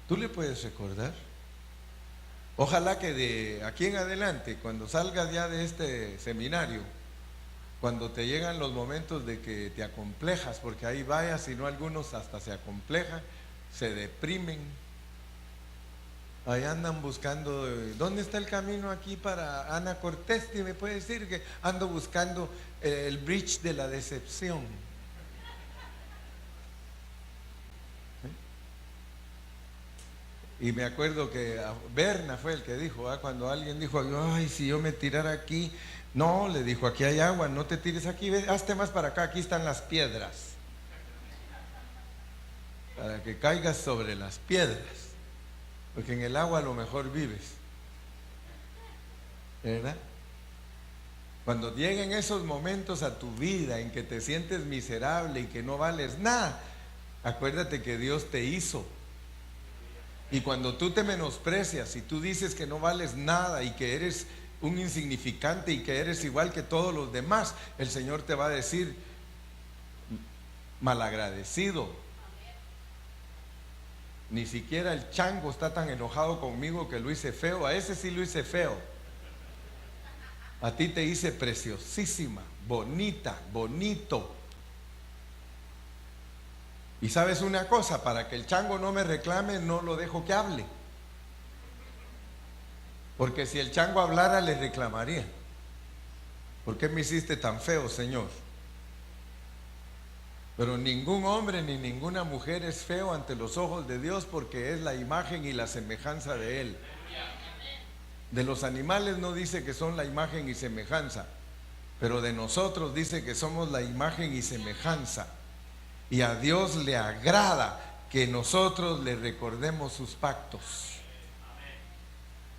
S1: ¿Tú le puedes recordar? Ojalá que de aquí en adelante, cuando salgas ya de este seminario, cuando te llegan los momentos de que te acomplejas, porque ahí vayas, si no algunos hasta se acomplejan, se deprimen, ahí andan buscando, ¿dónde está el camino aquí para Ana Cortés? Y me puede decir que ando buscando el bridge de la decepción. Y me acuerdo que Berna fue el que dijo, cuando alguien dijo, ay, si yo me tirara aquí, no, le dijo, aquí hay agua, no te tires aquí, hazte más para acá, aquí están las piedras, para que caigas sobre las piedras, porque en el agua a lo mejor vives, ¿verdad? Cuando lleguen esos momentos a tu vida en que te sientes miserable y que no vales nada, acuérdate que Dios te hizo. Y cuando tú te menosprecias y tú dices que no vales nada y que eres un insignificante y que eres igual que todos los demás, el Señor te va a decir, malagradecido. Ni siquiera el chango está tan enojado conmigo que lo hice feo. A ese sí lo hice feo. A ti te hice preciosísima, bonita, bonito. Y sabes una cosa, para que el chango no me reclame, no lo dejo que hable. Porque si el chango hablara, le reclamaría. ¿Por qué me hiciste tan feo, Señor? Pero ningún hombre ni ninguna mujer es feo ante los ojos de Dios, porque es la imagen y la semejanza de Él. De los animales no dice que son la imagen y semejanza, pero de nosotros dice que somos la imagen y semejanza. Y a Dios le agrada que nosotros le recordemos sus pactos.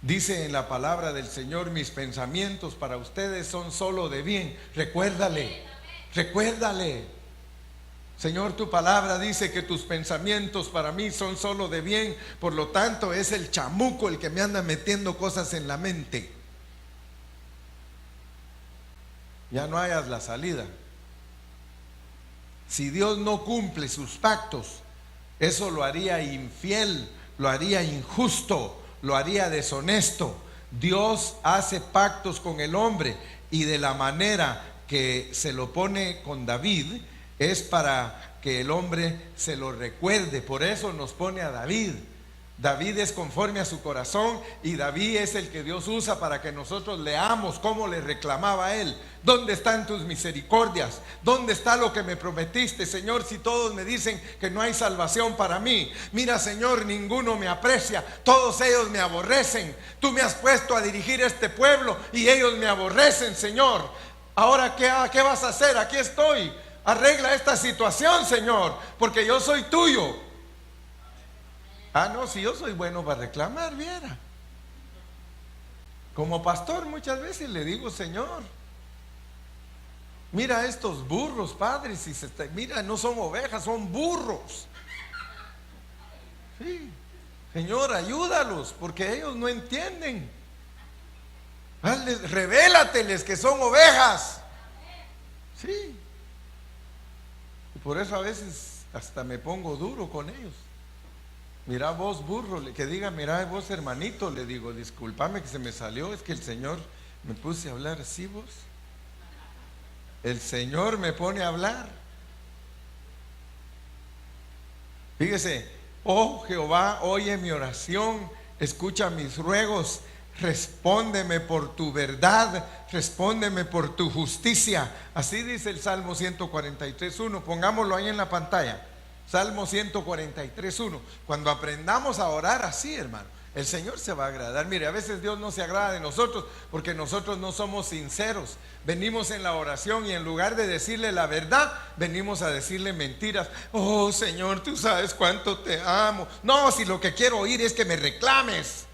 S1: Dice en la palabra del Señor: mis pensamientos para ustedes son solo de bien. Recuérdale, recuérdale. Señor, tu palabra dice que tus pensamientos para mí son solo de bien. Por lo tanto, es el chamuco el que me anda metiendo cosas en la mente. Ya no hayas la salida. Si Dios no cumple sus pactos, eso lo haría infiel, lo haría injusto, lo haría deshonesto. Dios hace pactos con el hombre, y de la manera que se lo pone con David es para que el hombre se lo recuerde. Por eso nos pone a David. David es conforme a su corazón, y David es el que Dios usa para que nosotros leamos cómo le reclamaba a él: ¿dónde están tus misericordias? ¿Dónde está lo que me prometiste, Señor? Si todos me dicen que no hay salvación para mí. Mira, Señor, ninguno me aprecia, todos ellos me aborrecen. Tú me has puesto a dirigir este pueblo y ellos me aborrecen, Señor. Ahora, ¿qué vas a hacer? Aquí estoy. Arregla esta situación, Señor, porque yo soy tuyo. Ah, no, si yo soy bueno para reclamar, viera. Como pastor muchas veces le digo: Señor, mira estos burros, Padre, mira, no son ovejas, son burros. Sí, Señor, ayúdalos, porque ellos no entienden. Revélateles que son ovejas. Sí. Y por eso a veces hasta me pongo duro con ellos. Mira vos, burro, que diga: mira vos, hermanito, le digo: discúlpame que se me salió, es que el Señor me puse a hablar así, vos. El Señor me pone a hablar. Fíjese: oh Jehová, oye mi oración, escucha mis ruegos, respóndeme por tu verdad, respóndeme por tu justicia. Así dice el Salmo 143:1. Pongámoslo ahí en la pantalla. Salmo 143:1. Cuando aprendamos a orar así, hermano, el Señor se va a agradar. Mire, a veces Dios no se agrada de nosotros porque nosotros no somos sinceros. Venimos en la oración y en lugar de decirle la verdad, venimos a decirle mentiras. Oh Señor, tú sabes cuánto te amo. No, si lo que quiero oír es que me reclames.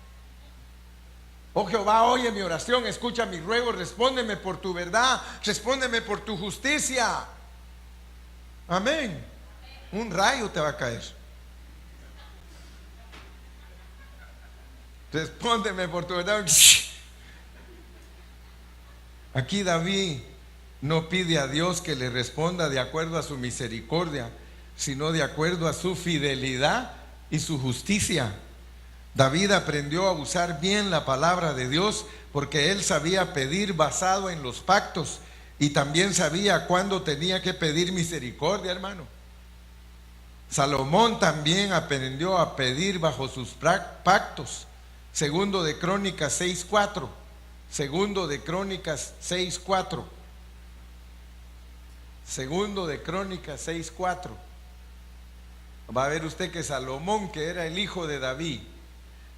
S1: Oh Jehová, oye mi oración, escucha mi ruego, respóndeme por tu verdad, respóndeme por tu justicia. Amén. Un rayo te va a caer. Respóndeme por tu verdad. Aquí David no pide a Dios que le responda de acuerdo a su misericordia, sino de acuerdo a su fidelidad y su justicia. David aprendió a usar bien la palabra de Dios porque él sabía pedir basado en los pactos, y también sabía cuándo tenía que pedir misericordia, hermano. Salomón también aprendió a pedir bajo sus pactos. Segundo de Crónicas 6:4. Segundo de Crónicas 6:4. Segundo de Crónicas 6:4. Va a ver usted que Salomón, que era el hijo de David,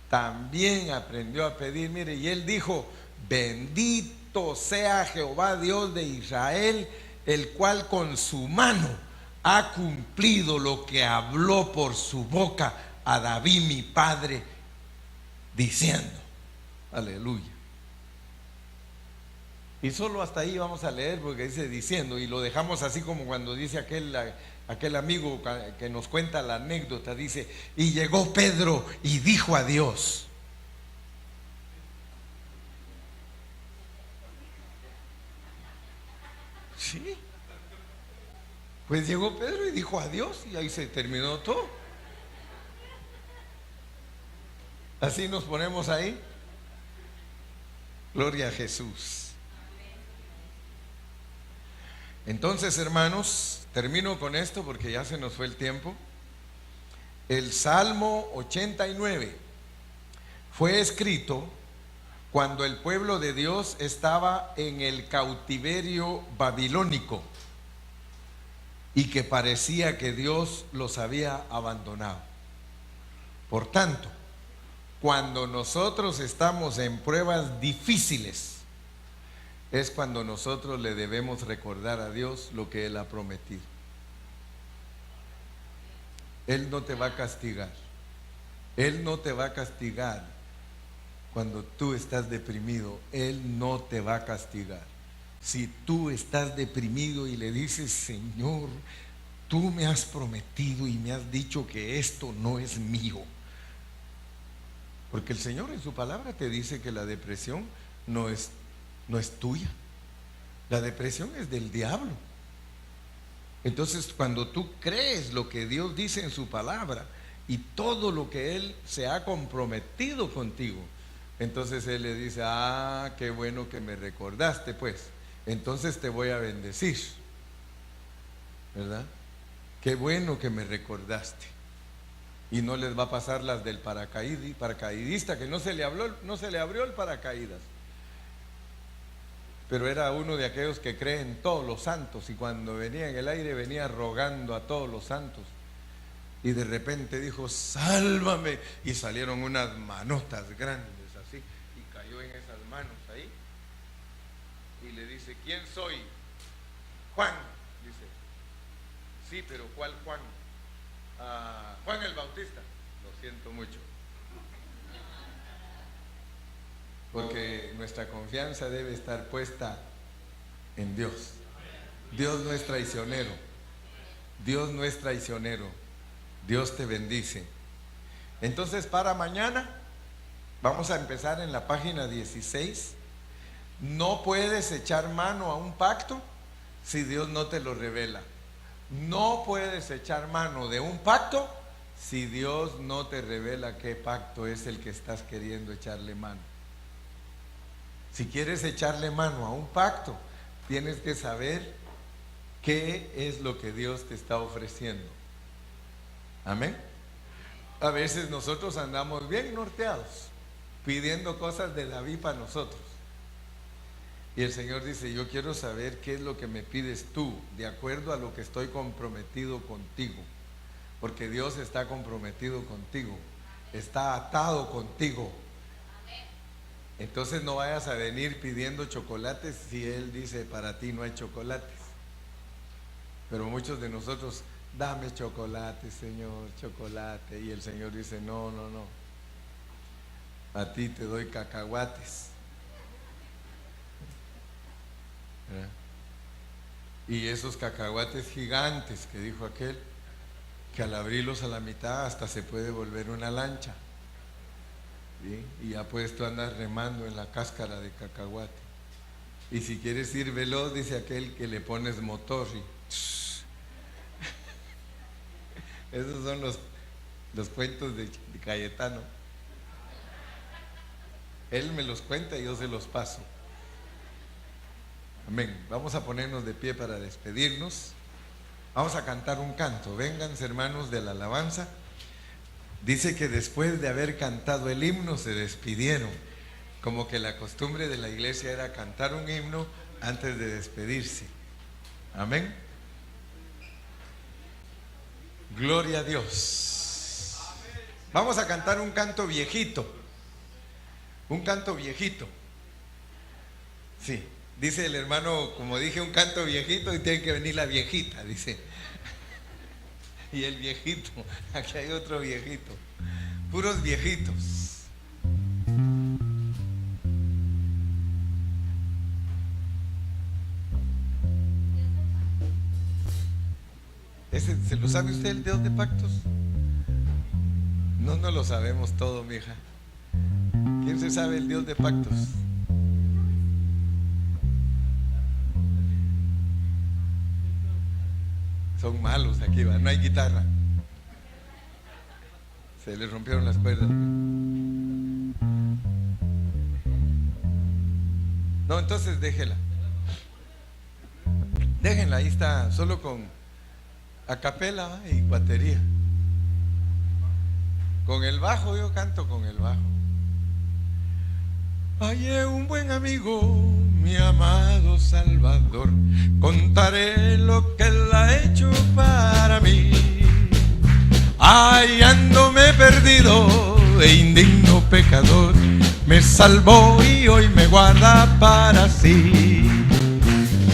S1: también aprendió a pedir. Mire, y él dijo: bendito sea Jehová Dios de Israel, el cual con su mano ha cumplido lo que habló por su boca a David mi padre, diciendo. Aleluya. Y solo hasta ahí vamos a leer, porque dice diciendo, y lo dejamos así como cuando dice aquel amigo que nos cuenta la anécdota. Dice: y llegó Pedro y dijo a Dios. Sí. Pues llegó Pedro y dijo a Dios, y ahí se terminó todo. Así nos ponemos ahí. Gloria a Jesús. Entonces, hermanos, termino con esto porque ya se nos fue el tiempo. El Salmo 89 fue escrito cuando el pueblo de Dios estaba en el cautiverio babilónico y que parecía que Dios los había abandonado. Por tanto, cuando nosotros estamos en pruebas difíciles, es cuando nosotros le debemos recordar a Dios lo que Él ha prometido. Él no te va a castigar. Él no te va a castigar cuando tú estás deprimido. Él no te va a castigar. Si tú estás deprimido y le dices: Señor, tú me has prometido y me has dicho que esto no es mío. Porque el Señor en su palabra te dice que la depresión no es tuya. La depresión es del diablo. Entonces, cuando tú crees lo que Dios dice en su palabra y todo lo que Él se ha comprometido contigo, entonces Él le dice: ah, qué bueno que me recordaste, pues entonces te voy a bendecir, ¿verdad? Qué bueno que me recordaste. Y no les va a pasar las del paracaidista, que no se le abrió el paracaídas. Pero era uno de aquellos que creen en todos los santos, y cuando venía en el aire venía rogando a todos los santos, y de repente dijo: sálvame, y salieron unas manotas grandes así, y cayó en esas manos ahí, y le dice: ¿quién soy? Juan. Dice: sí, pero ¿cuál Juan? Juan el Bautista. Lo siento mucho, porque nuestra confianza debe estar puesta en Dios. Dios no es traicionero. Dios no es traicionero. Dios te bendice. Entonces, para mañana vamos a empezar en la página 16. No puedes echar mano a un pacto si Dios no te lo revela. No puedes echar mano de un pacto si Dios no te revela qué pacto es el que estás queriendo echarle mano. Si quieres echarle mano a un pacto, tienes que saber qué es lo que Dios te está ofreciendo. Amén. A veces nosotros andamos bien norteados, pidiendo cosas de David para nosotros. Y el Señor dice: yo quiero saber qué es lo que me pides tú, de acuerdo a lo que estoy comprometido contigo. Porque Dios está comprometido contigo, está atado contigo. Entonces no vayas a venir pidiendo chocolates si Él dice: para ti no hay chocolates. Pero muchos de nosotros: dame chocolate, Señor, chocolate. Y el Señor dice: no, no, no, a ti te doy cacahuates. ¿verdad? Y esos cacahuates gigantes que dijo aquel, que al abrirlos a la mitad hasta se puede volver una lancha. ¿Sí? Y ya puedes tú andar remando en la cáscara de cacahuate. Y si quieres ir veloz, dice aquel, que le pones motor y esos son los cuentos de Cayetano. Él me los cuenta y yo se los paso. Amén. Vamos a ponernos de pie para despedirnos. Vamos a cantar un canto. Vénganse, hermanos de la alabanza. Dice que después de haber cantado el himno se despidieron, como que la costumbre de la iglesia era cantar un himno antes de despedirse. Amén. Gloria a Dios. Vamos a cantar un canto viejito. Un canto viejito. Sí, dice el hermano, como dije, un canto viejito, y tiene que venir la viejita, dice. Y el viejito, aquí hay otro viejito. Puros viejitos. ¿Se lo sabe usted, el Dios de pactos? No lo sabemos todo, mija. ¿Quién se sabe el Dios de pactos? Son malos aquí, va. No hay guitarra. Se les rompieron las cuerdas. No, entonces déjela. Déjenla, ahí está, solo con acapela y batería. Con el bajo, yo canto con el bajo. Hallé un buen amigo, mi amado Salvador, contaré lo que Él ha hecho para mí. Hallándome perdido e indigno pecador, me salvó y hoy me guarda para sí.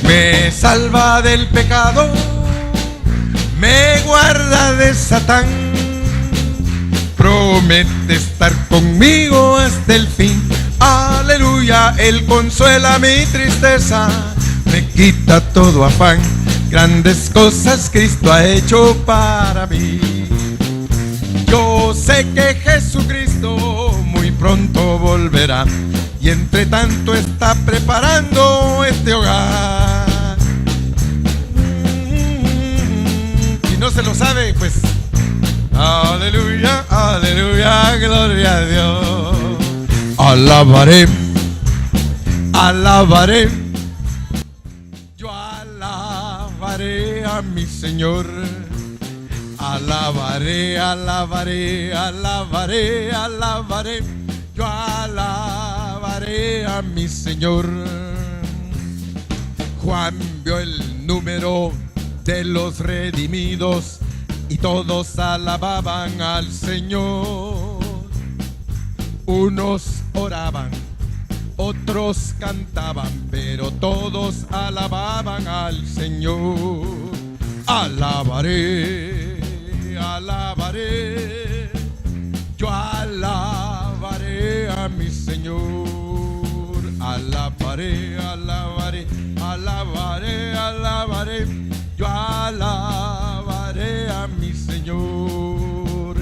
S1: Me salva del pecado, me guarda de Satán, promete estar conmigo hasta el fin. Aleluya, Él consuela mi tristeza, me quita todo afán. Grandes cosas Cristo ha hecho para mí. Yo sé que Jesucristo muy pronto volverá, y entre tanto está preparando este hogar. Si no se lo sabe, pues aleluya, aleluya, gloria a Dios. Alabaré, alabaré, yo alabaré a mi Señor. Alabaré, alabaré, alabaré, alabaré, yo alabaré a mi Señor. Juan vio el número de los redimidos y todos alababan al Señor. Unos oraban, otros cantaban, pero todos alababan al Señor. Alabaré, alabaré, yo alabaré a mi Señor. Alabaré, alabaré, alabaré, alabaré, yo alabaré a mi Señor.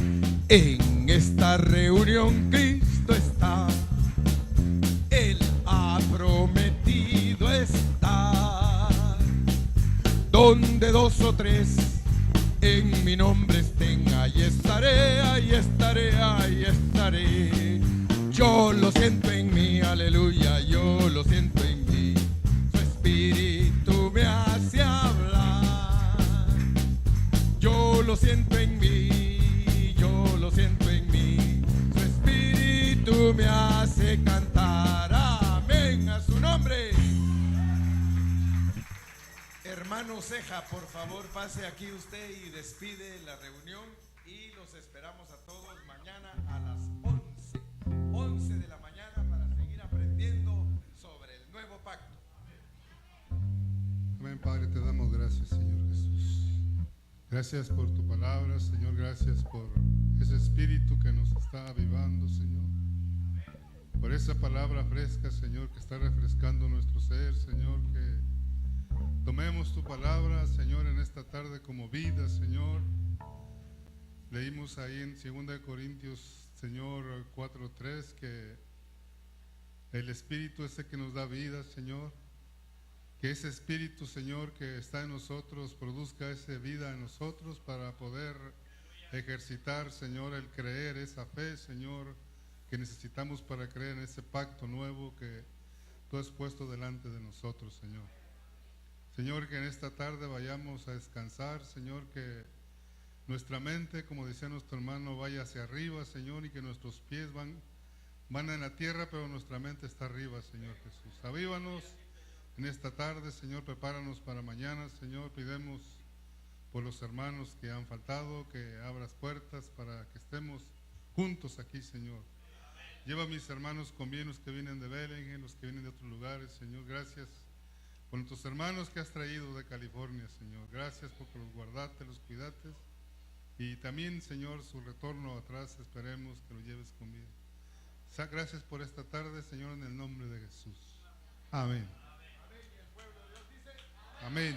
S1: En esta reunión Cristo está, Él ha prometido estar. Donde dos o tres en mi nombre estén, ahí estaré, ahí estaré, ahí estaré. Yo lo siento en mí, aleluya, yo lo siento en mí. Su espíritu me hace hablar. Yo lo siento en mí, yo lo siento en mí. Su espíritu me hace cantar. Amén, a su nombre. Hermano Ceja, por favor, pase aquí usted y despide la reunión, y los esperamos a todos mañana a las 11 de la mañana para seguir aprendiendo sobre el nuevo pacto.
S2: Amén, Padre, te damos gracias, Señor Jesús. Gracias por tu palabra, Señor. Gracias por ese espíritu que nos está avivando, Señor. Por esa palabra fresca, Señor, que está refrescando nuestro ser, Señor. Que tomemos tu palabra, Señor, en esta tarde como vida, Señor. Leímos ahí en 2 Corintios, Señor, 4:3, que el Espíritu ese que nos da vida, Señor, que ese Espíritu, Señor, que está en nosotros, produzca esa vida en nosotros para poder ejercitar, Señor, el creer, esa fe, Señor, que necesitamos para creer en ese pacto nuevo que tú has puesto delante de nosotros, Señor. Señor, que en esta tarde vayamos a descansar, Señor, que nuestra mente, como decía nuestro hermano, vaya hacia arriba, Señor, y que nuestros pies van en la tierra, pero nuestra mente está arriba, Señor Jesús. Avívanos en esta tarde, Señor, prepáranos para mañana, Señor. Pidemos por los hermanos que han faltado, que abras puertas para que estemos juntos aquí, Señor. Lleva a mis hermanos con bien, los que vienen de Belén, los que vienen de otros lugares, Señor. Gracias por nuestros hermanos que has traído de California, Señor. Gracias porque los guardaste, los cuidaste. Y también, Señor, su retorno atrás, esperemos que lo lleves con bien. Gracias por esta tarde, Señor, en el nombre de Jesús. Amén. Amén.